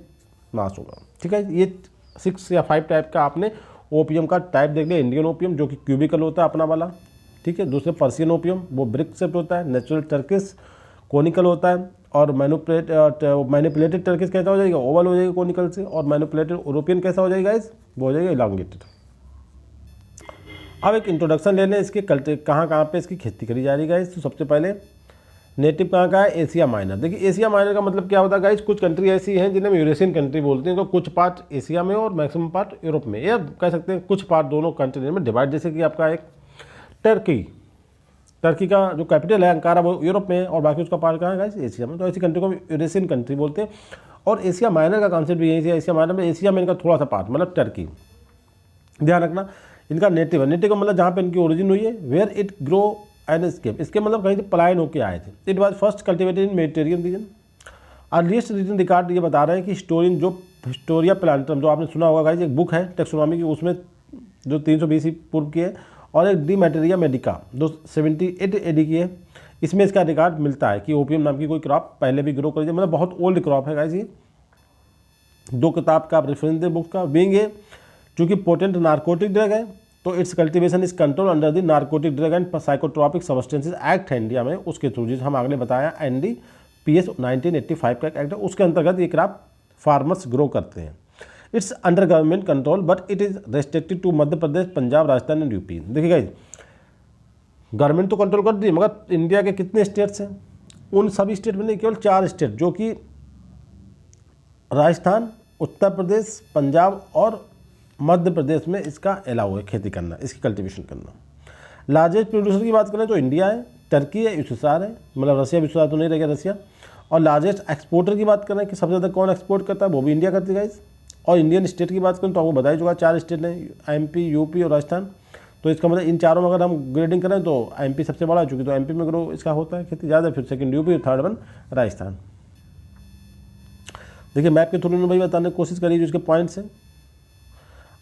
मास होगा। ठीक है, ये 6 या 5 टाइप का आपने ओपीएम का टाइप देख लिया। इंडियन ओपीएम जो कि क्यूबिकल होता है अपना वाला, ठीक है। दूसरे पर्सियन ओपीएम वो ब्रिक शेप्ड होता है। नेचुरल टर्किश कोनिकल होता है और मैनिपुलेटेड टर्किश कैसा हो जाएगा, ओवल हो जाएगा कोनिकल से, और मैनिपुलेटेड यूरोपियन कैसा हो जाएगा इस, वो हो जाएगा इलांगेटेड। अब एक इंट्रोडक्शन ले लें इसके कहाँ पे इसकी खेती करी जा रही है गाइस। तो सबसे पहले नेटिव कहाँ का है, एशिया माइनर। देखिए एशिया माइनर का मतलब क्या होता है गाइस, कुछ कंट्री ऐसी हैं जिन्हें यूरेशियन कंट्री बोलते हैं, तो कुछ पार्ट एशिया में और मैक्सिमम पार्ट यूरोप में, या कह सकते हैं कुछ पार्ट दोनों कंट्री में डिवाइड। जैसे कि आपका एक टर्की का जो कैपिटल है अंकारा वो यूरोप में है और बाकी उसका पार्ट कहाँ है गाइस, एशिया में। तो ऐसी कंट्री को यूरेशियन कंट्री बोलते हैं। और एशिया माइनर का कॉन्सेप्ट भी यही है, एशिया माइनर में एशिया में इनका थोड़ा सा पार्ट मतलब टर्की, ध्यान रखना। इनका नेटिव है, नेटिव का मतलब जहाँ पे इनकी ओरिजिन हुई है, where it grow and escape, इसके मतलब कहीं से पलायन होकर आए थे। It was first cultivated in Mediterranean region. Earliest region record ये बता रहे हैं कि हिस्टोरियन जो हिस्टोरिया प्लांटम जो आपने सुना होगा गाइस, एक बुक है टेक्सोनॉमी की, उसमें जो 320 पूर्व की है, और एक डी मैटेरिया मेडिका जो 78 एडी की है, इसमें इसका रिकॉर्ड मिलता है कि ओपीएम नाम की कोई क्रॉप पहले भी ग्रो करी, मतलब बहुत ओल्ड क्रॉप है गाइस ये। 2 किताब का आप रेफरेंस दें बुक का। बीइंग ए चूँकि पोटेंट नार्कोटिक ड्रग है तो it's cultivation is control under the narcotic drug and psychotropic substances act है इंडिया में, उसके थ्रू जिस हम आगे बताया NDPS 1985 का एक्ट है, उसके अंतर्गत ये क्रॉप फार्मर्स ग्रो करते हैं। It's under government control but it is restricted to Madhya Pradesh, Punjab, Rajasthan and UP. देखिए गाइस, गवर्नमेंट तो कंट्रोल कर दी है, मगर इंडिया के कितने स्टेट्स हैं, उन सभी स्टेट में नहीं, केवल 4 स्टेट जो कि राजस्थान, उत्तर प्रदेश, पंजाब और मध्य प्रदेश में इसका अलाउ है खेती करना, इसकी कल्टीवेशन करना। लार्जेस्ट प्रोड्यूसर की बात करें तो इंडिया है, टर्की है, यूएसएसआर है, मतलब रसिया विश्वास तो नहीं रहेगा रसिया। और लार्जेस्ट एक्सपोर्टर की बात करें कि सबसे ज़्यादा कौन एक्सपोर्ट करता है, वो भी इंडिया करती है गाइस। और इंडियन स्टेट की बात करें तो आपको बता ही चुका 4 स्टेट हैं, MP, यूपी और राजस्थान। तो इसका मतलब इन चारों में अगर हम ग्रेडिंग करें तो MP सबसे बड़ा है, चूँकि तो MP में ग्रो इसका होता है खेती ज़्यादा, फिर सेकंड यूपी और थर्ड वन राजस्थान। देखिए मैप के थ्रू में भाई बताने की कोशिश करिए जो इसके पॉइंट्स हैं।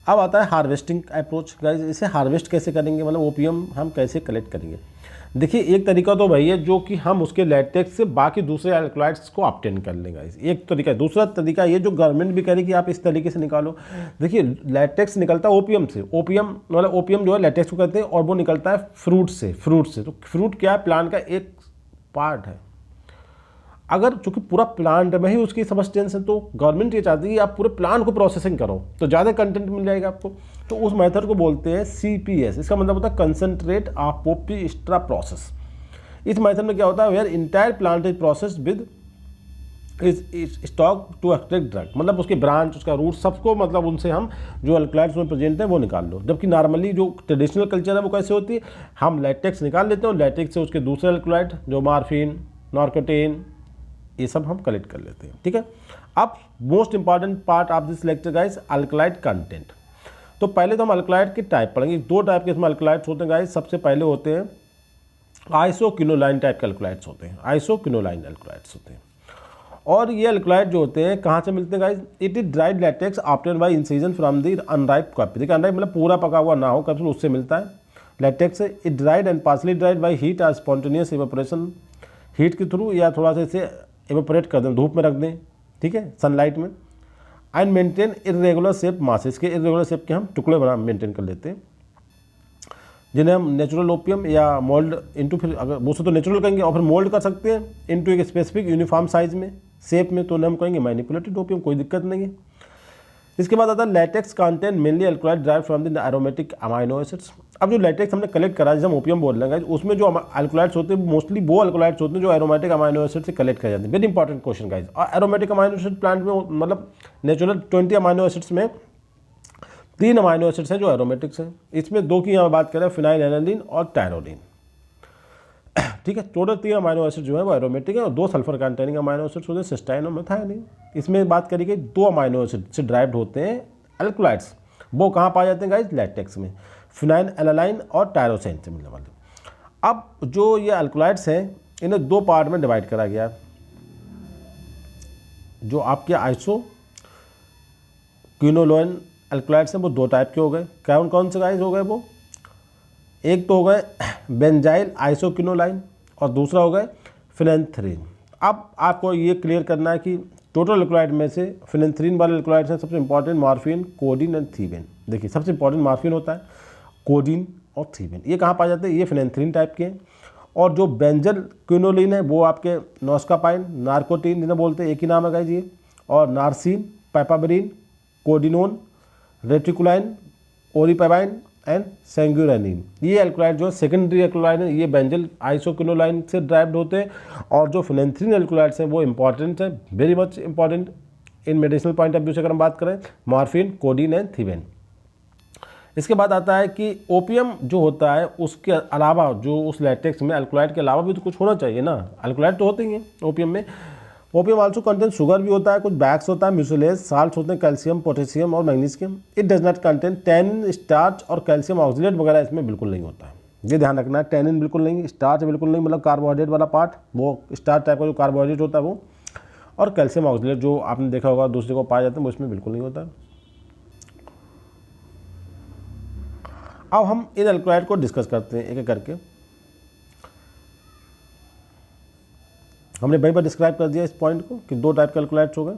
अब आता है हार्वेस्टिंग अप्रोच गाइस, इसे हार्वेस्ट कैसे करेंगे, मतलब ओपीएम हम कैसे कलेक्ट करेंगे। देखिए एक तरीका तो भाई है जो कि हम उसके लैटेक्स से बाकी दूसरे एल्कलॉइड्स को ऑब्टेन कर लेंगे, एक तरीका है। दूसरा तरीका ये जो गवर्नमेंट भी करेगी आप इस तरीके से निकालो। देखिए लैटेक्स निकलता है ओपीएम से, ओपीएम मतलब ओपीएम जो है लैटेक्स को कहते हैं, और वो निकलता है फ्रूट से। तो फ्रूट क्या है, प्लांट का एक पार्ट है। अगर चूंकि पूरा प्लांट में ही उसकी सब्सटेंस है तो गवर्नमेंट ये चाहती है कि आप पूरे प्लांट को प्रोसेसिंग करो तो ज़्यादा कंटेंट मिल जाएगा आपको। तो उस मेथड को बोलते हैं CPS, इसका मतलब होता है कंसंट्रेट अपोप्टिस्ट्रा प्रोसेस। इस मेथड में क्या होता है, where entire plant is processed with is stock to extract drug, मतलब उसके ब्रांच, उसका रूट, सबको मतलब उनसे हम जो अल्कलॉइड्स में प्रेजेंट है वो निकाल लो। जबकि नॉर्मली जो ट्रेडिशनल कल्चर है वो कैसे होती है, हम लैटेक्स निकाल लेते हैं और लैटेक्स से उसके दूसरे अल्कलॉइड जो मार्फिन, नार्कोटिन, ये सब हम कलेक्ट कर लेते हैं। ठीक है, अब most important part of this lecture guys, alkaloid content. तो पहले तो हम अल्कलॉइड की टाइप पढ़ेंगे। 2 टाइप के इसमें अल्कलॉइड्स होते हैं गाइस। सबसे पहले होते हैं आइसोक्विनोलाइन टाइप के अल्कलॉइड्स होते हैं, आइसोक्विनोलाइन अल्कलॉइड्स होते हैं। और ये अल्कलॉइड जो होते हैं कहाँ से मिलते हैं guys, it is dried latex obtained by incision from the unripe copy. देखिए अनराइप मतलब पूरा पका हुआ ना हो कैप्सूल, उससे मिलता है latex. It dried and partly dried by heat और स्पॉन्टेनियस इवेपोरेशन, हीट के थ्रू या थोड़ा सा इसे एवेपोरेट कर दें, धूप में रख दें, ठीक है, सनलाइट में। एंड मेंटेन इरेगुलर शेप मास, इसके इरेगुलर शेप के हम टुकड़े बना मेंटेन कर लेते हैं, जिन्हें हम नेचुरल ओपीएम या मोल्ड इनटू, फिर अगर वो तो नेचुरल कहेंगे, और फिर मोल्ड कर सकते हैं इनटू एक स्पेसिफिक यूनिफॉर्म साइज में, शेप में, तो हम कहेंगे मैनिपुलेटेड ओपीएम, कोई दिक्कत नहीं है। इसके बाद आता है latex content mainly alkaloid drive from the aromatic amino acids. अब जो लैटेक्स हमने कलेक्ट करा, जैसे हम ओपियम बोल रहे हैं, उसमें जो अल्कोलाइड्स होते हैं मोस्टली वो अल्कोलाइड्स होते हैं जो एरोमेटिक अमाइनो एसिड से कलेक्ट कर जाते हैं। Very important question guys. और एरोमेटिक अमाइनो एसिड प्लांट में मतलब नेचुरल 20 अमाइनो एसिड्स में 3 अमाइनो एसिड्स हैं जो एरोमेटिक्स हैं। इसमें 2 की यहाँ बात करें, फिनाइल एनालिन और टायरोडीन। ठीक है, टोटल 3 अमाइनो एसिड जो है वो एरोमेटिक है और 2 सल्फर कंटेनिंग अमाइनो एसिड्स होते हैं, सिस्टाइन और मेथायोनिन। इसमें बात करी गई 2 अमाइनो एसिड से ड्राइव्ड होते हैं अल्कोलाइड्स। वो कहाँ पाए जाते हैं गाइस? लैटेक्स में, फिनाइल एनालाइन और टायरोसिन से मिलने वाले। अब जो ये अल्कोलाइड्स हैं इन्हें 2 पार्ट में डिवाइड करा गया है। जो आपके आइसो क्विनोलोन अल्कोलाइड्स हैं वो 2 टाइप के हो गए। कौन कौन से गाइस हो गए वो? एक तो हो गए बेंजाइल आइसोक्विनोलाइन और दूसरा हो गए फिनेंथ्रीन। अब आपको ये क्लियर करना है कि टोटल अल्कोलाइड में से फिनेंथ्रीन वाले अल्कोलाइड्स हैं सबसे इंपॉर्टेंट मॉर्फिन, कोडीन एंड थीबेन। देखिए सबसे इंपॉर्टेंट मॉर्फिन होता है, कोडीन और थीबेन ये कहाँ पाए जाते हैं? ये फिनेंथ्रीन टाइप के हैं। और जो बेंजल क्विनोलिन है वो आपके नोस्कापाइन, नार्कोटीन जिन्हें बोलते हैं, एक ही नाम है गाइस ये, और नार्सिन, पैपाबरीन, कोडिनोन, रेटिकुलाइन, ओरिपेबाइन एंड सेंगुरेनिन। ये अल्कोलाइड जो है सेकेंडरी अल्कोलाइड है, ये बेंजल आइसोक्विनोलाइन से ड्राइव्ड होते हैं। और जो फिनेंथ्रीन अल्कोलाइड्स हैं वो इंपॉर्टेंट है, very much important in medicinal point of view से अगर हम बात करें, मॉर्फिन, कोडीन एंड थीबेन। इसके बाद आता है कि ओपियम जो होता है उसके अलावा जो उस लैटेक्स में अल्कोलाइड के अलावा भी तो कुछ होना चाहिए ना, अल्कोलाइड तो होते ही हैं ओपियम में। ओपियम आल्सो कंटेन शुगर भी होता है, कुछ बैक्स होता है, म्यूसिलेज, साल्ट होते हैं, कैल्शियम, पोटेशियम और magnesium. It does not contain tannin, starch और कैल्शियम ऑक्सीलेट वगैरह इसमें बिल्कुल नहीं होता है, ये ध्यान रखना है। टैनिन बिल्कुल नहीं, स्टार्च बिल्कुल नहीं, मतलब कार्बोहाइड्रेट वाला पार्ट, वो स्टार्च टाइप का जो कार्बोहाइड्रेट होता है वो, और कैल्शियम ऑक्सीलेट जो आपने देखा होगा दूसरे को पाए जाते हैं वो इसमें बिल्कुल नहीं होता है। अब हम इन अल्कोलाइड को डिस्कस करते हैं एक एक करके। हमने वहीं पर डिस्क्राइब कर दिया इस पॉइंट को कि 2 टाइप के अल्कोलाइड्स हो गए।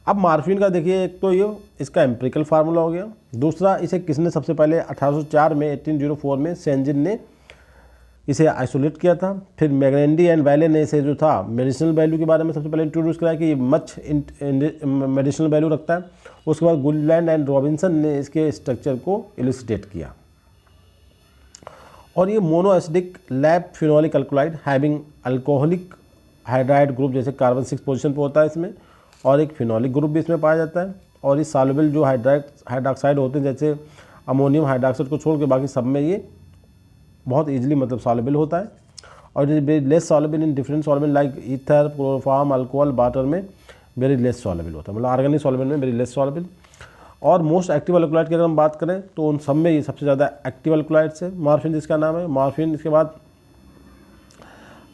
अब मॉर्फिन का देखिए, एक तो ये इसका एम्पिरिकल फार्मूला हो गया, दूसरा इसे किसने सबसे पहले 1804 में 1804 में सेंजिन ने इसे आइसोलेट किया था। फिर मैग्नेंडी एंड वैले ने इसे जो था मेडिसिनल वैल्यू के बारे में सबसे पहले इंट्रोड्यूस कराया कि ये मच मेडिसिनल वैल्यू रखता है। उसके बाद गुडलैंड एंड रॉबिन्सन ने इसके स्ट्रक्चर को इलस्ट्रेट किया। और ये monoacidic lab phenolic alkaloid having alcoholic hydride group, जैसे कार्बन 6 पोजीशन पे होता है इसमें, और एक फिनोलिक ग्रुप भी इसमें पाया जाता है। और ये सॉल्युबल जो हाइड्रॉक्साइड होते हैं, जैसे अमोनियम हाइड्रॉक्साइड को छोड़ के बाकी सब में ये बहुत इजीली मतलब सॉल्युबल होता है। और ये less soluble in different solvent like ether, chloroform, alcohol, water में वेरी लेस सॉल्युबल होता है, मतलब ऑर्गेनिक सॉल्वेंट में वेरी लेस सॉल्युबल। और मोस्ट एक्टिव अल्कोलाइड की अगर हम बात करें तो उन सब में ये सबसे ज़्यादा एक्टिव अल्कोलाइड्स है मॉर्फिन, जिसका नाम है मॉर्फिन। इसके बाद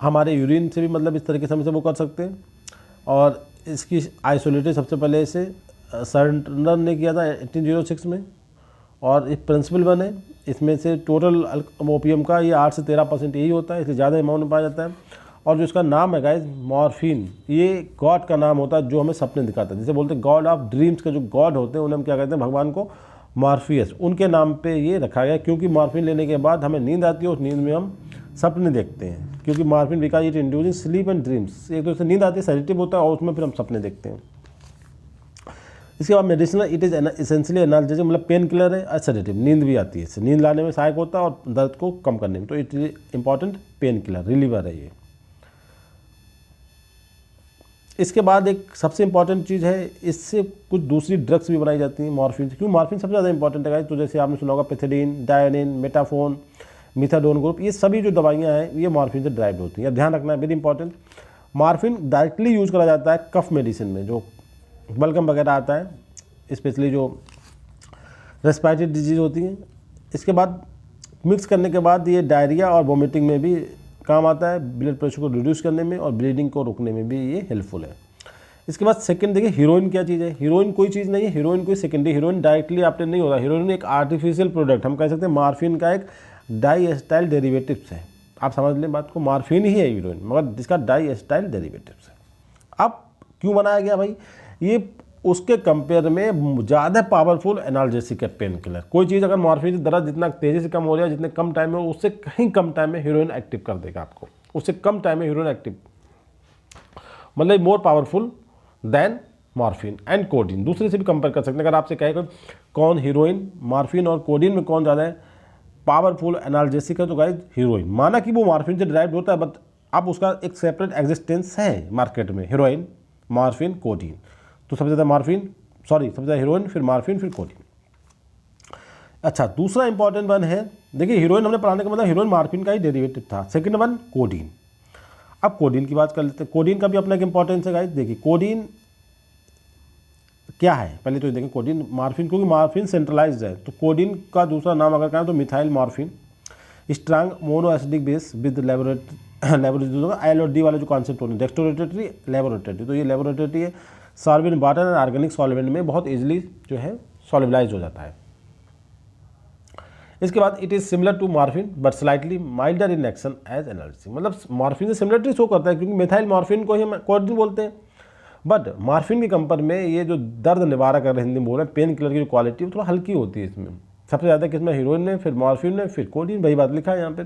हमारे यूरिन से भी मतलब इस तरीके से हम इसे वो कर सकते हैं। और इसकी आइसोलेटेड सबसे पहले इसे सर्नर ने किया था 1806 में, और एक प्रिंसिपल वन है। इसमें से टोटल ओपियम का ये 8 से 13% यही होता है, इसलिए ज़्यादा अमाउंट में पाया जाता है। और जो इसका नाम है गाइस मॉर्फिन, ये गॉड का नाम होता है जो हमें सपने दिखाता है। जैसे बोलते हैं गॉड ऑफ ड्रीम्स के जो गॉड होते हैं उन्हें हम क्या कहते हैं, भगवान को मॉर्फियस, उनके नाम पे ये रखा गया। क्योंकि मॉर्फिन लेने के बाद हमें नींद आती है, उस नींद में हम सपने देखते हैं, क्योंकि morphine because it inducing sleep and dreams. एक तो इससे नींद आती है, सेडेटिव होता है, और उसमें फिर हम सपने देखते हैं। इसके बाद medicinal, it is essentially analgesic, मतलब पेन किलर है, सेडेटिव, नींद भी आती है इससे, नींद लाने में सहायक होता है और दर्द को कम करने में, तो it is important pain killer, reliever है ये। इसके बाद एक सबसे इंपॉर्टेंट चीज़ है, इससे कुछ दूसरी ड्रग्स भी बनाई जाती हैं मॉर्फिन से। क्यों मॉर्फिन सबसे ज़्यादा इंपॉर्टेंट है, तो जैसे आपने सुना होगा पेथिडीन, डायनिन, मेटाफोन, मिथाडोन ग्रुप, ये सभी जो दवाइयाँ हैं ये मॉर्फिन से ड्राइव होती हैं। अब ध्यान रखना है, very important, morphine directly use करा जाता है कफ मेडिसिन में, जो बलगम वगैरह आता है, स्पेशली जो रेस्पिरेटरी डिजीज़ होती हैं। इसके बाद मिक्स करने के बाद ये डायरिया और वोमिटिंग में भी काम आता है, ब्लड प्रेशर को रिड्यूस करने में और ब्लीडिंग को रोकने में भी ये हेल्पफुल है। इसके बाद सेकंड देखिए, हीरोइन क्या चीज़ है। हीरोइन कोई चीज़ नहीं है, हीरोइन कोई सेकेंडरी, हीरोइन डायरेक्टली आपने नहीं होता। हीरोइन एक आर्टिफिशियल प्रोडक्ट, हम कह सकते हैं मॉर्फिन का एक डाईएस्टाइल डेरिवेटिव्स है। आप समझ लें बात को, मॉर्फिन ही है हीरोइन, मगर जिसका डाईएस्टाइल डेरिवेटिव्स है। अब क्यों बनाया गया भाई, ये उसके कंपेयर में ज़्यादा पावरफुल एनाल्जेसिक है, पेन किलर। कोई चीज़ अगर मॉर्फिन से दर्द जितना तेज़ी से कम हो रहा है, जितने कम टाइम में, उससे कहीं कम टाइम में हीरोइन एक्टिव कर देगा आपको, उससे कम टाइम में हीरोइन एक्टिव, मतलब more powerful than morphine and codeine, दूसरे से भी कंपेयर कर सकते हैं। अगर आपसे कहे कि कौन हीरोइन, मॉर्फिन और कोडीन में कौन ज़्यादा है पावरफुल एनाल्जेसिक है, तो गाइस हीरोइन। माना कि वो मॉर्फिन से ड्राइव होता है, बट अब उसका एक सेपरेट एग्जिस्टेंस है मार्केट में, हीरोइन, मॉर्फिन, कोडीन। तो सबसे ज़्यादा सबसे ज़्यादा हीरोइन, फिर मॉर्फिन, फिर कोडीन। अच्छा, दूसरा इंपॉर्टेंट वन है, देखिए हीरोइन हमने पढ़ाने का मतलब हीरोइन मॉर्फिन का ही डेरिवेटिव था। Second one codeine. अब कोडीन की बात कर लेते हैं। कोडीन का भी अपना एक इंपॉर्टेंस है गाइस। देखिए कोडीन क्या है, पहले तो देखें कोडीन मॉर्फिन, क्योंकि मॉर्फिन सेंट्रलाइज्ड है, तो कोडीन का दूसरा नाम अगर कहें तो methyl morphine, strong monoacidic base with laboratory L और डी वाला जो कॉन्सेप्ट होने, डेक्स्ट्रोरेटरी लेबोरेटरी, तो ये लेबोरेटरी है, solvent water and organic solvent में बहुत इजीली जो है सॉल्युबलाइज हो जाता है। इसके बाद it is similar to morphine but slightly milder in action as analgesic, मतलब मॉर्फिन से सिमिलरिटी शो करता है, क्योंकि मिथाइल मॉर्फिन को ही हम कोडीन बोलते हैं, बट मॉर्फिन के कंपेयर में ये जो दर्द निवारक अगर हिंदी में बोल रहे हैं, पेन किलर की जो क्वालिटी है थोड़ा हल्की होती है इसमें। सबसे ज़्यादा किसमें, हीरोइन में, फिर मॉर्फिन में, फिर कोडीन, वही बात लिखा है यहाँ पे।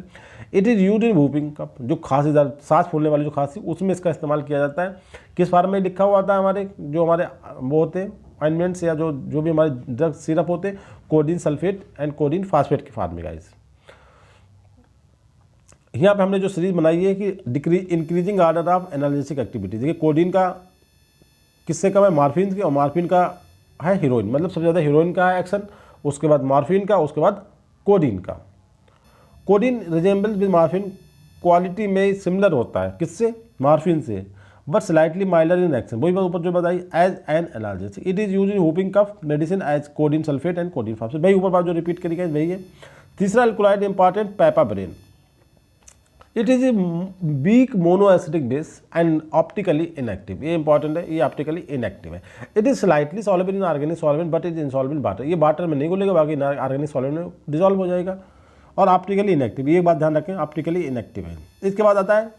It is use in whooping cough, जो खांसी दर्द, सांस फूलने वाली जो खांसी, उसमें इसका इस्तेमाल किया जाता है। किस फार्म में लिखा हुआ था, हमारे जो हमारे वो होते हैं ऑइंटमेंट्स या जो भी हमारे ड्रग सिरप होते हैं, codeine sulphate and codeine phosphate के फार्म में गाइस। यहाँ पे हमने जो सीरीज बनाई है कि इंक्रीजिंग आर्डर ऑफ एनालिसिक एक्टिविटी, देखिए कोडीन का किससे कम है, मॉर्फिन की, और मॉर्फिन का है हीरोइन, मतलब सबसे ज़्यादा हीरोइन का है एक्शन, उसके बाद मॉर्फिन का, उसके बाद कोडीन का। Codeine resemble with morphine quality में सिमिलर होता है, किससे, मॉर्फिन से, but slightly milder in action, वही बात ऊपर जो बताई, as an analgesic. It is use in whooping cough medicine as codeine sulphate and codeine phosphate, भाई ऊपर बात जो रिपीट करी गई वही है। तीसरा alkaloid important papaverine, it is a weak monoacidic base and optically inactive, ये इंपॉर्टेंट है, ये ऑप्टिकली इनएक्टिव है। It is slightly soluble in organic solvent but is insolvent water, ये वाटर में नहीं घुलेगा, बाकी ऑर्गेनिक सॉल्वेंट में डिजॉल्व हो जाएगा, और ऑप्टिकली इनएक्टिव, ये बात ध्यान रखें, ऑप्टिकली इनएक्टिव है। इसके बाद आता है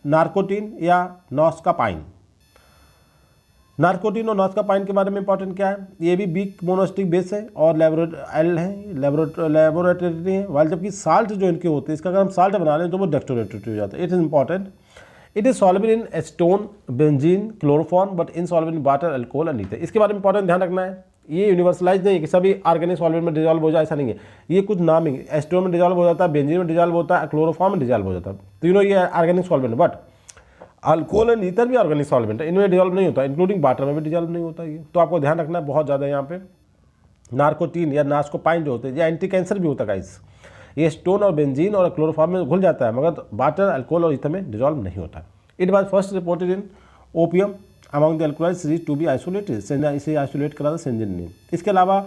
नार्कोटीन या नॉस्कापाइन। नार्कोटीन और नॉस्कापाइन के बारे में इंपॉर्टेंट क्या है, ये भी वीक मोनोएसिडिक बेस है और लेबोरेटरी है, वाइल जबकि साल्ट जो इनके होते हैं, इसका अगर हम साल्ट बना लें तो वो डेक्स्ट्रोरेटरी हो जाता है। It is important, it is soluble in Aston, benzene, chloroform but insoluble in water, alcohol and ether. इसके बारे में इंपॉर्टेंट ध्यान रखना है, ये यूनिवर्सलाइज नहीं है कि सभी ऑर्गेनिक सॉल्वेंट में डिजॉल्व हो जाए, ऐसा नहीं है, ये कुछ नाम ही, एस्टोन में डिजॉल्व हो जाता है, बेंजीन में डिजॉल्व होता है, क्लोरोफॉर्म में डिजॉल्व हो जाता है, तीनों ये organic solvent, but alcohol and ether भी ऑर्गेनिक सॉल्वेंट है, इनमें डिजॉल्व नहीं होता, इंक्लूडिंग वाटर में भी डिजॉल्व नहीं होता ये, तो आपको ध्यान रखना है बहुत ज़्यादा यहाँ पे। नार्कोटीन या नास्कोपाइन जो होते हैं, ये एंटी कैंसर भी होता है गाइस, ये स्टोन और बेंजीन और क्लोरोफॉर्म में घुल जाता है, मगर वाटर, अल्कोहल और ईथर में डिजॉल्व नहीं होता है। It was first reported in opium among the alkaloid series to be isolated, इसे आइसोलेट करा था सेंजन ने। इसके अलावा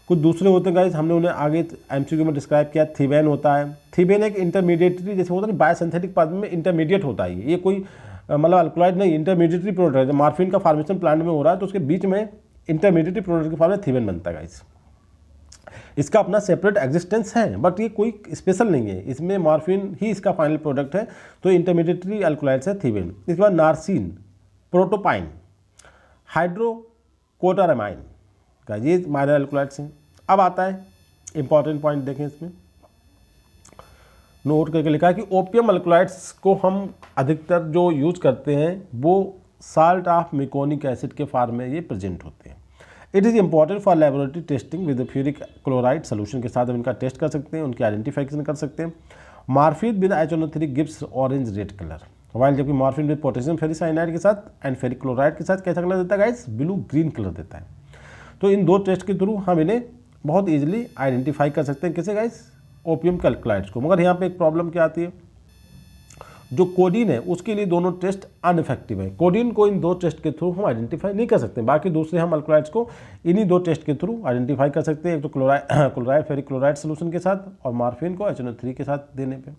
कुछ दूसरे होते हैं गाइस, हमने उन्हें आगे एमसीक्यू में डिस्क्राइब किया। थीबेन होता है, थीबेन एक इंटरमीडिएटरी जैसे होता है ना, बायोसिंथेटिक पद में इंटरमीडिएट होता है, ये कोई मतलब अल्कोलाइड नहीं, इंटरमीडिएटरी प्रोडक्ट है। जब मॉर्फिन का फार्मेशन प्लांट में हो रहा है तो उसके बीच में इंटरमीडिएटरी प्रोडक्ट के फॉर्म में थीबेन बनता है गाइस। इसका अपना सेपरेट एग्जिस्टेंस है, बट ये कोई स्पेशल नहीं है, इसमें मॉर्फिन ही इसका फाइनल प्रोडक्ट है, तो इंटरमीडिएटरी अल्कोलाइड्स है थीबेन। इसके बाद नार्सिन, प्रोटोपाइन, हाइड्रोकोटारामाइन का, ये माइनर अल्कोलाइड्स हैं। अब आता है इंपॉर्टेंट पॉइंट, देखें इसमें नोट करके लिखा है कि ओपियम अल्कोलाइड्स को हम अधिकतर जो यूज करते हैं वो साल्ट ऑफ मिकोनिक एसिड के फॉर्म में ये प्रेजेंट होते हैं। It is important for laboratory testing with ferric chloride solution के साथ हम इनका टेस्ट कर सकते हैं, उनकी आइडेंटिफिकेशन कर सकते हैं। Morphine with HNO3 gives orange red colour, while जबकि morphine with potassium ferric cyanide के साथ एंड फेरिक क्लोराइड के साथ कैसा कलर देता है गाइस, ब्लू ग्रीन कलर देता है। तो इन दो टेस्ट के थ्रू हम इन्हें बहुत ईजिली आइडेंटिफाई कर सकते हैं, किसे गाइस, ओपियम के अल्कोलाइड्स को। मगर यहाँ पे एक प्रॉब्लम क्या आती है, जो कोडीन है उसके लिए दोनों टेस्ट अनइफेक्टिव है, कोडीन को इन दो टेस्ट के थ्रू हम आइडेंटिफाई नहीं कर सकते, बाकी दूसरे हम अल्कोलाइड्स को इन्हीं दो टेस्ट के थ्रू आइडेंटिफाई कर सकते हैं, एक तो क्लोराइड फेरिक क्लोराइड सोल्यूशन के साथ और मॉर्फिन को HNO3 के साथ देने पे।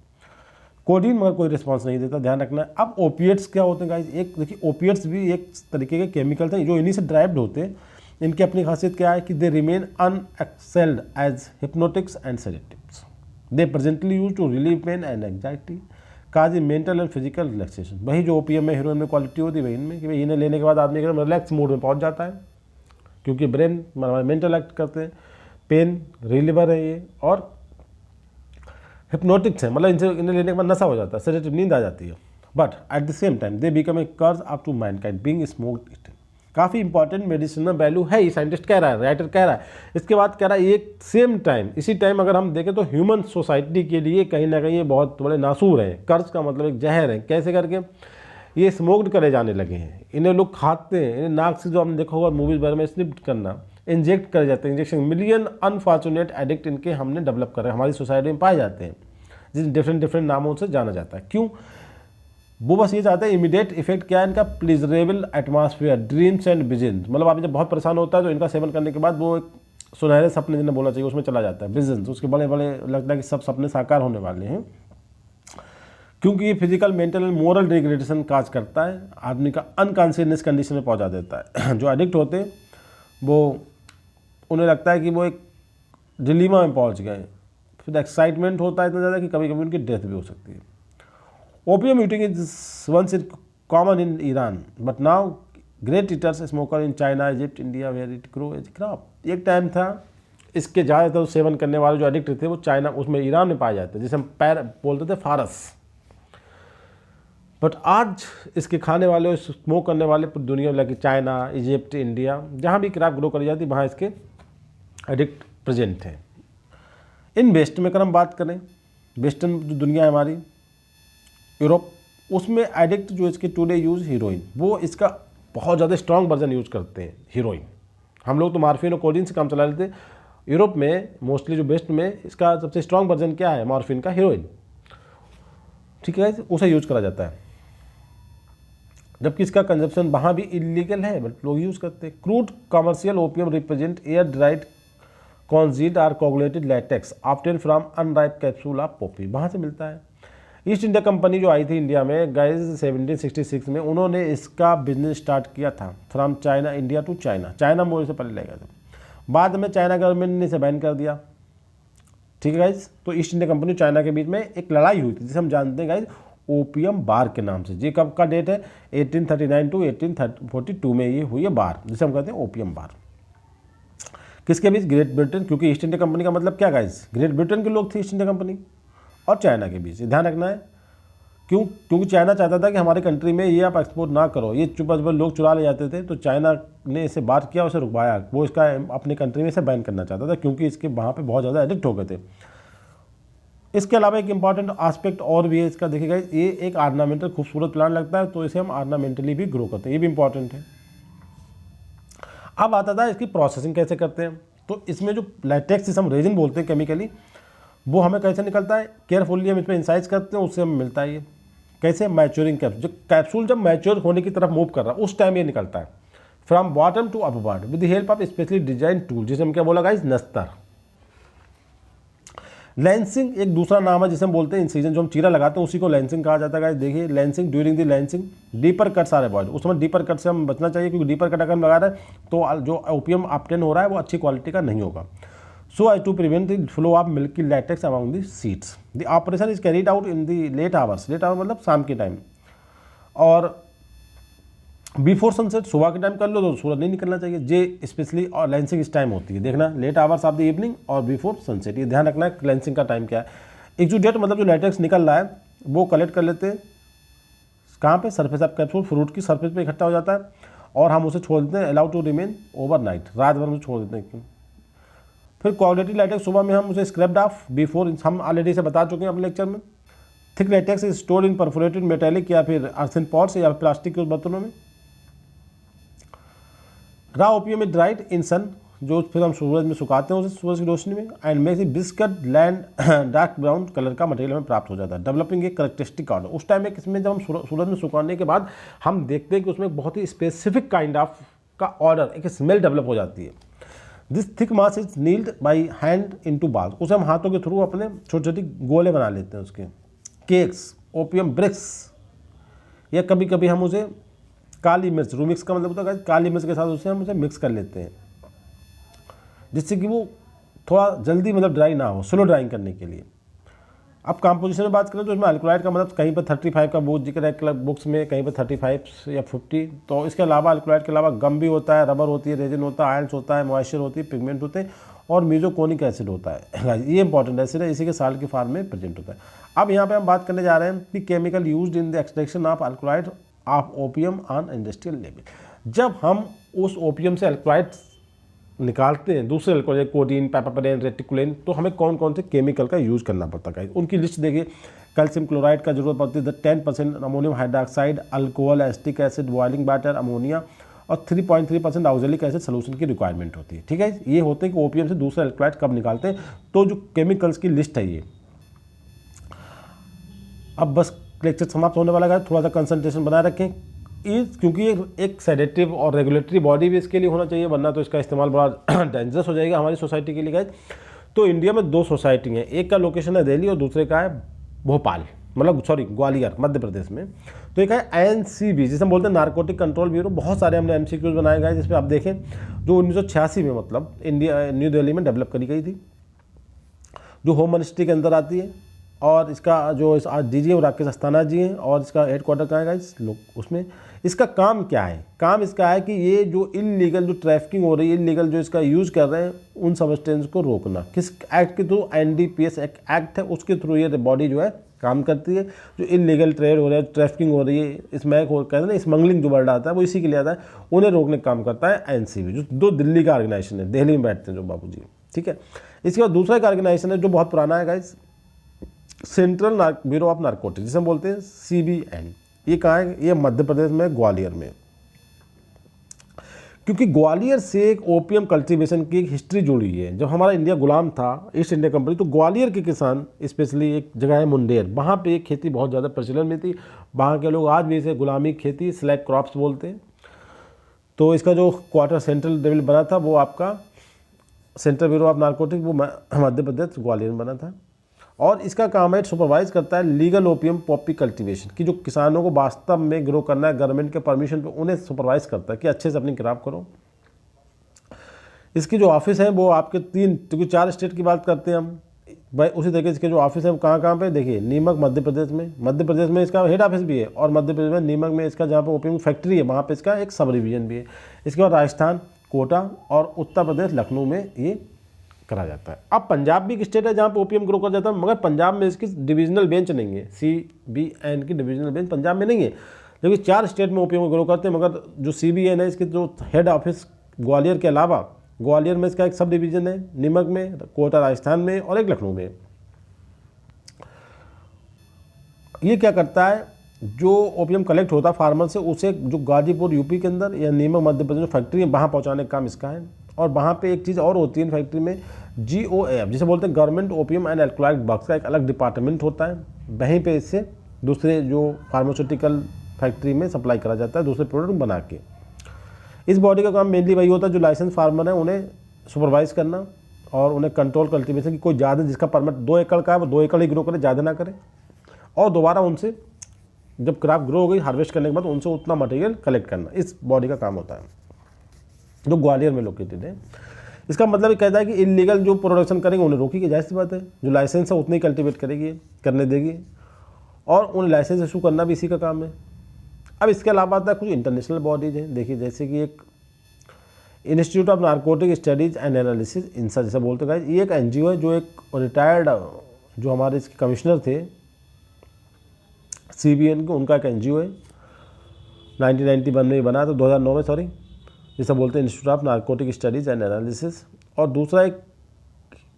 कोडीन मगर कोई रिस्पॉन्स नहीं देता, ध्यान रखना है। अब ओपिएट्स क्या होते हैं गाइस, एक देखिए ओपिएट्स भी एक तरीके के केमिकल्स हैं जो इन्हीं से ड्राइव्ड होते हैं। इनकी अपनी खासियत क्या है कि they remain unexcelled as hypnotics and sedatives, they presently use to relieve pain and anxiety, cause mental and physical relaxation. वही जो ओपीएम में हीरोइन में क्वालिटी होती है वही इनमें, कि भाई इन्हें लेने के बाद आदमी एकदम रिलैक्स मूड में पहुंच जाता है, क्योंकि ब्रेन मेंटल एक्ट करते हैं, पेन रिलीवर है ये, और हिप्नोटिक्स है, मतलब इनसे इन्हें लेने के बाद नशा हो जाता है, सेडेटिव नींद आ जाती है। But at the same time they become a curse up to mankind being smoked it, काफ़ी इंपॉर्टेंट मेडिसिनल वैल्यू है, ये साइंटिस्ट कह रहा है, राइटर कह रहा है। इसके बाद कह रहा है एक सेम टाइम, इसी टाइम अगर हम देखें तो ह्यूमन सोसाइटी के लिए कहीं ना कहीं ये बहुत बड़े नासूर हैं। कर्ज का मतलब एक जहर है। कैसे करके? ये स्मोक्ड करे जाने लगे हैं, इन्हें लोग खाते हैं, इन्हें नाक से जो हमने देखा होगा मूवीज़ वगैरह में स्निप करना, इंजेक्ट करे जाते हैं, इंजेक्शन। मिलियन अनफॉर्चुनेट एडिक्ट इनके हमने डेवलप कर रहे हैं, हमारी सोसाइटी में पाए जाते हैं, जिन डिफरेंट नामों से जाना जाता है। क्यों? वो बस ये चाहते हैं इमीडिएट इफेक्ट क्या है इनका, प्लीजरेबल एटमॉस्फेयर, ड्रीम्स एंड विजन। मतलब आप जब बहुत परेशान होता है तो इनका सेवन करने के बाद वो एक सुनहरे सपने जिन्हें बोलना चाहिए उसमें चला जाता है, विजन, उसके बड़े बड़े लगता है कि सब सपने साकार होने वाले हैं। क्योंकि ये physical, mental and moral degradation cause करता है, आदमी का अनकॉन्शियसनेस कंडीशन में पहुंचा देता है। जो एडिक्ट होते हैं वो, उन्हें लगता है कि वो एक डिलीमा में पहुंच गए, फिर एक्साइटमेंट होता है इतना ज़्यादा कि कभी कभी उनकी डेथ भी हो सकती है। Opium eating is once in common in Iran, but now great eaters smoker in China, Egypt, India, where it grow as crop. एक टाइम था इसके ज़्यादातर सेवन करने वाले जो एडिक्ट थे वो चाइना, उसमें ईरान में पाए जाते, जिसे हम पैर बोलते थे, फारस। बट आज इसके खाने वाले, स्मोक करने वाले पूरी दुनिया में, लगे चाइना, इजिप्ट, इंडिया, जहाँ भी क्रॉप ग्रो करी जाती वहाँ इसके एडिक्ट प्रेजेंट हैं। इन वेस्ट में अगर हम बात करें, वेस्टर्न जो दुनिया है हमारी, यूरोप, उसमें एडिक्ट जो इसके टुडे यूज़ हीरोइन, वो इसका बहुत ज़्यादा स्ट्रॉन्ग वर्जन यूज़ करते हैं हीरोइन। हम लोग तो मार्फिन और कोडीन से काम चला लेते हैं, यूरोप में मोस्टली जो वेस्ट में इसका सबसे स्ट्रॉन्ग वर्जन क्या है, मॉर्फिन का, हीरोइन, ठीक है, उसे यूज करा जाता है। जबकि इसका कंजप्शन वहाँ भी इलीगल है बट लोग यूज़ करते हैं। Crude commercial opium represent air dried congealed or coagulated latex obtain from unripe capsule of poppy, वहाँ से मिलता है। ईस्ट इंडिया कंपनी जो आई थी इंडिया में गाइस 1766 में, उन्होंने इसका बिजनेस स्टार्ट किया था from China India to China. China मोड़ से पहले ले गया था, बाद में चाइना गवर्नमेंट ने इसे बैन कर दिया, ठीक है गाइस। तो ईस्ट इंडिया कंपनी चाइना के बीच में एक लड़ाई हुई थी जिसे हम जानते हैं गाइस ओपियम बार के नाम से। ये कब का डेट है? 1839 टू 1842 में ये हुई है बार, जिसे हम कहते हैं ओपियम बार। किसके बीच? ग्रेट ब्रिटेन, क्योंकि ईस्ट इंडिया कंपनी का मतलब क्या गाइस, ग्रेट ब्रिटेन के लोग थे ईस्ट इंडिया कंपनी, और चाइना के बीच। ध्यान रखना है, क्योंकि चाइना चाहता था कि हमारे कंट्री में ये आप एक्सपोर्ट ना करो, ये चुप लोग चुरा ले जाते थे, तो चाइना ने इसे बात किया, उसे रुकवाया, वो इसका अपने कंट्री में इसे बैन करना चाहता था क्योंकि इसके वहाँ पे बहुत ज़्यादा एडिक्ट हो गए थे। इसके अलावा एक इंपॉर्टेंट एस्पेक्ट और भी है इसका, देखिएगा, ये एक आर्नामेंटल खूबसूरत प्लांट लगता है, तो इसे हम आर्नामेंटली भी ग्रो करते हैं, ये भी इंपॉर्टेंट है। अब आता था इसकी प्रोसेसिंग कैसे करते हैं। तो इसमें जो लैटेक्स जिसे हम रेजिन बोलते हैं केमिकली, वो हमें कैसे निकलता है, केयरफुल्ली हम इसमें इंसाइज करते हैं, उससे हमें मिलता है ये कैसे, मैच्योरिंग कैप्सूल। जो कैप्सूल जब मैच्योर होने की तरफ मूव कर रहा है उस टाइम ये निकलता है, from bottom to upward with the help of specially design tool, जिसे हम क्या बोला गाइस, नस्तर। लेंसिंग एक दूसरा नाम है जिसे हम बोलते हैं इंसिजन, जो हम चीरा लगाते हैं उसी को लेंसिंग कहा जाता है गाइस। देखिए, lancing, during the lancing deeper cuts are avoid, उस समय डीपर कट से हम बचना चाहिए, क्योंकि डीपर कट अगर हम लगा रहे हैं तो जो ओपियम ऑब्टेन हो रहा है वो अच्छी क्वालिटी का नहीं होगा। So as to prevent the flow of milky latex among the seeds. The operation is carried out in the late hours, late hour मतलब शाम के टाइम, और बिफोर सनसेट, सुबह के टाइम कर लो तो सूरज नहीं निकलना चाहिए, जे स्पेशली और लेंसिंग इस टाइम होती है, देखना, late hours of the evening और बिफोर सनसेट, ये ध्यान रखना है लेंसिंग का टाइम क्या है। एक्सुडेट मतलब जो लैटेक्स निकल रहा है वो कलेक्ट कर लेते हैं कहाँ पे, सरफेस ऑफ कैप्सूल, फ्रूट की सरफेस पे इकट्ठा हो जाता है, और हम उसे छोड़ देते हैं, अलाउ टू रिमेन ओवरनाइट, रात भर में छोड़ देते हैं। फिर क्वालिटी लैटेक्स सुबह में हम उसे स्क्रैप्ड ऑफ बिफोर, हम ऑलरेडी से बता चुके हैं अपने लेक्चर में। Thick latex is stored in perforated metallic या फिर अर्थन पॉट्स या प्लास्टिक के बर्तनों में। Raw opium is dried in sun, जो फिर हम सूरज में सुखाते हैं उसे सूरज की रोशनी में, and makes it biscuit land dark brown colour का मटेरियल हमें प्राप्त हो जाता है, डेवलपिंग एक करेक्टरिस्टिक ऑर्डर। उस टाइम में इसमें जब हम सूरज में सुखाने के बाद हम देखते हैं कि उसमें बहुत ही स्पेसिफिक काइंड ऑफ का ऑर्डर, एक स्मेल डेवलप हो जाती है। This thick mass is kneeled by hand into ball, उसे हम हाथों के थ्रू अपने छोटे छोटे गोले बना लेते हैं उसके, केक्स, ओपियम ब्रिक्स, या कभी कभी हम उसे काली मिर्च, रूमिक्स का मतलब होता है काली मिर्च के साथ उसे हम उसे मिक्स कर लेते हैं, जिससे कि वो थोड़ा जल्दी मतलब ड्राई ना हो, स्लो ड्राइंग करने के लिए। अब कंपोजिशन में बात करें तो इसमें अल्कोलाइड का मतलब कहीं पर 35 का बहुत जिक्र है बुक्स में, कहीं पर 35 या 50। तो इसके अलावा अल्कोलाइड के अलावा गम भी होता है, रबर होती है, रेजिन होता है, आयल्स होता है, मॉइस्चर होती है, पिगमेंट होते हैं, और मीजोकोनिक एसिड होता है। ये इंपॉर्टेंट एसिड है, इसी के साल के फार्म में प्रेजेंट होता है। अब यहाँ पे हम बात करने जा रहे हैं कि chemical used in the extraction of alkaloid of opium on industrial level. जब हम उस ओपियम से अल्कलॉइड्स निकालते हैं, दूसरे अल्कोहल कोडीन, पैपापेरेन, रेटिकुलेन, तो हमें कौन कौन से केमिकल का यूज़ करना पड़ता है उनकी लिस्ट देखिए। कैल्शियम क्लोराइड का जरूरत पड़ती है 10%, ammonium hydroxide, alcohol, acetic acid, boiling water, ammonia और 3.3% ऑक्जेलिक एसिड सोल्यूशन की रिक्वायरमेंट होती है। ठीक है, ये होते हैं कि ओपीएम से दूसरे अल्कलॉइड कब निकालते हैं। तो जो केमिकल्स की लिस्ट है ये, अब बस लेक्चर समाप्त होने वाला है, थोड़ा सा कंसंट्रेशन बनाए रखें क्योंकि ये एक सेडेटिव और रेगुलेटरी बॉडी भी इसके लिए होना चाहिए, वरना तो इसका इस्तेमाल बड़ा डेंजरस हो जाएगा हमारी सोसाइटी के लिए गाइस। तो इंडिया में 2 सोसाइटी हैं, एक का लोकेशन है दिल्ली और दूसरे का है भोपाल, मतलब सॉरी ग्वालियर मध्य प्रदेश में। तो एक है एनसीबी जिसे हम बोलते हैं नारकोटिक कंट्रोल ब्यूरो। बहुत सारे हमने एमसीक्यूज बनाए गए जिसमें आप देखें, जो 1986 में मतलब इंडिया न्यू दिल्ली में डेवलप करी गई थी, जो होम मिनिस्ट्री के अंदर आती है। और इसका जो डीजी है राकेश अस्थाना जी हैं, और इसका हेडक्वार्टर कहाँ है गाइस, लोग उसमें। इसका काम क्या है, काम इसका है कि ये जो इलीगल जो ट्रैफिकिंग हो रही है, इलीगल जो इसका यूज़ कर रहे हैं, उन सब्सटेंस को रोकना। किस एक्ट के थ्रू, एनडीपीएस एक्ट है, उसके थ्रू ये बॉडी जो है काम करती है। जो इलीगल ट्रेड हो रहा है, ट्रैफिकिंग हो रही है, स्मैक हो कहते हैं ना, स्मगलिंग जो वर्ड आता है वो इसी के लिए आता है, उन्हें रोकने का काम करता है एनसीबी, जो दिल्ली का ऑर्गेनाइजेशन है, दिल्ली में बैठते हैं जो बाबू जी। ठीक है, इसके बाद दूसरा एक ऑर्गेनाइजेशन है जो बहुत पुराना है guys, central bureau of narcotics जिसे हम बोलते हैं CBN। ये कहाँ है, ये मध्य प्रदेश में, ग्वालियर में। क्योंकि ग्वालियर से एक ओपियम कल्टीवेशन की एक हिस्ट्री जुड़ी है। जब हमारा इंडिया गुलाम था, ईस्ट इंडिया कंपनी, तो ग्वालियर के किसान, स्पेशली एक जगह है मुंडेर, वहाँ पे एक खेती बहुत ज़्यादा प्रचलन में थी। वहाँ के लोग आज भी इसे गुलामी खेती स्लैग क्रॉप्स बोलते हैं। तो इसका जो क्वार्टर सेंट्रल लेवल बना था वो आपका सेंट्रल ब्यूरो ऑफ नारकोटिक्स, वो मध्य प्रदेश ग्वालियर में बना था। और इसका काम है, सुपरवाइज करता है लीगल ओपियम पॉपी कल्टीवेशन की, जो किसानों को वास्तव में ग्रो करना है गवर्नमेंट के परमिशन पे, उन्हें सुपरवाइज करता है कि अच्छे से अपनी क्रॉप करो। इसकी जो ऑफिस है वो आपके 4 स्टेट की बात करते हैं हम भाई, उसी तरीके से इसके जो ऑफिस है वो कहाँ पे देखिए, नीमक मध्य प्रदेश में इसका हेड ऑफिस भी है, और मध्य प्रदेश में नीमक में इसका जहाँ पे ओपियम फैक्ट्री है वहाँ पे इसका एक सब डिवीजन भी है। इसके बाद राजस्थान कोटा और उत्तर प्रदेश लखनऊ में ये करा जाता है। अब पंजाब भी एक स्टेट है जहाँ पे ओपीएम ग्रो कर जाता है, मगर पंजाब में इसकी डिविजनल बेंच नहीं है, CBN की डिविजनल बेंच पंजाब में नहीं है। जबकि 4 स्टेट में ओपीएम ग्रो करते हैं, मगर जो CBN है इसके जो हेड ऑफिस ग्वालियर के अलावा, ग्वालियर में इसका एक सब डिवीजन है, नीमक में, कोटा राजस्थान में, और एक लखनऊ में। ये क्या करता है, जो ओपीएम कलेक्ट होता है फार्मर से, उसे जो गाजीपुर यूपी के अंदर या नीमक मध्य प्रदेश जो फैक्ट्री है वहाँ पहुँचाने का काम इसका है। और वहाँ पे एक चीज़ और होती है फैक्ट्री में, GOAF जिसे बोलते हैं government opium and alkaloid works का एक अलग डिपार्टमेंट होता है। वहीं पे इससे दूसरे जो फार्मास्यूटिकल फैक्ट्री में सप्लाई करा जाता है दूसरे प्रोडक्ट बना के। इस बॉडी का काम मेनली वही होता है, जो लाइसेंस फार्मर है उन्हें सुपरवाइज करना और उन्हें कंट्रोल कल्टीवेशन की, कोई ज़्यादा जिसका परमिट 2 एकड़ का है वो 2 एकड़ ही ग्रो करे, ज़्यादा ना करे। और दोबारा उनसे जब क्रॉप ग्रो हो गई हार्वेस्ट करने के बाद उनसे उतना मटेरियल कलेक्ट करना, इस बॉडी का काम होता है, जो ग्वालियर में लोकेटेड है। इसका मतलब ये कहता है कि इलीगल जो प्रोडक्शन करेंगे उन्हें रोकेगी, जाहिर सी बात है, जो लाइसेंस है उतनी कल्टीवेट करेगी, करने देगी, और उन्हें लाइसेंस इशू करना भी इसी का काम है। अब इसके अलावा आता है कुछ इंटरनेशनल बॉडीज हैं, देखिए जैसे कि एक institute of narcotic studies and analysis, INSA जैसे बोलते हैं, ये एक NGO है, जो एक रिटायर्ड जो हमारे इसके कमिश्नर थे CBN के, उनका एक NGO है, 1991 में बना, तो 2009 में सॉरी, जिसे बोलते हैं institute of narcotic studies and analysis. और दूसरा एक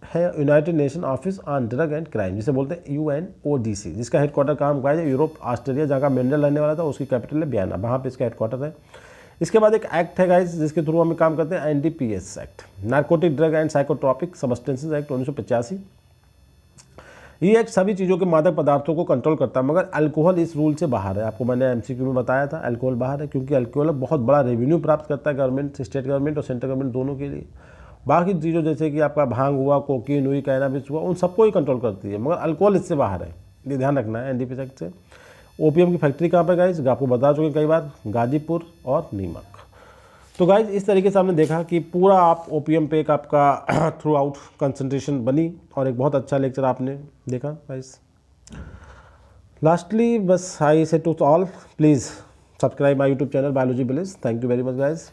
है United nation office on drug and crime, जिसे बोलते हैं UNODC, जिसका हेडक्वार्टर काम का है यूरोप ऑस्ट्रेलिया, जहाँ का मिनरल रहने वाला था, उसकी कैपिटल है वियना, वहाँ पे इसका हेडक्वार्टर है। इसके बाद एक एक्ट है गाइस जिसके थ्रू हम काम करते हैं, NDPS act, narcotic drug and psychotropic substances act 1985। ये एक सभी चीज़ों के मादक पदार्थों को कंट्रोल करता है, मगर अल्कोहल इस रूल से बाहर है। आपको मैंने MCQ में बताया था अल्कोहल बाहर है, क्योंकि अल्कोहल बहुत बड़ा रेवेन्यू प्राप्त करता है गवर्नमेंट, स्टेट गवर्नमेंट और सेंट्रल गवर्नमेंट दोनों के लिए। बाकी चीज़ों जैसे कि आपका भांग हुआ, कोकीन हुई, कैनाबिस हुआ, उन सबको ही कंट्रोल करती है, मगर अल्कोहल इससे बाहर है, ये ध्यान रखना है NDPS एक्ट से। ओपीएम की फैक्ट्री कहाँ पर गाइस, आपको बता चुके कई बार, गाजीपुर और नीमक। तो गाइज इस तरीके से आपने देखा कि पूरा आप ओपीएम पे एक आपका थ्रू आउट कंसंट्रेशन बनी, और एक बहुत अच्छा लेक्चर आपने देखा गाइज। लास्टली बस I say to all, please subscribe my YouTube channel biology village. Thank you very much guys.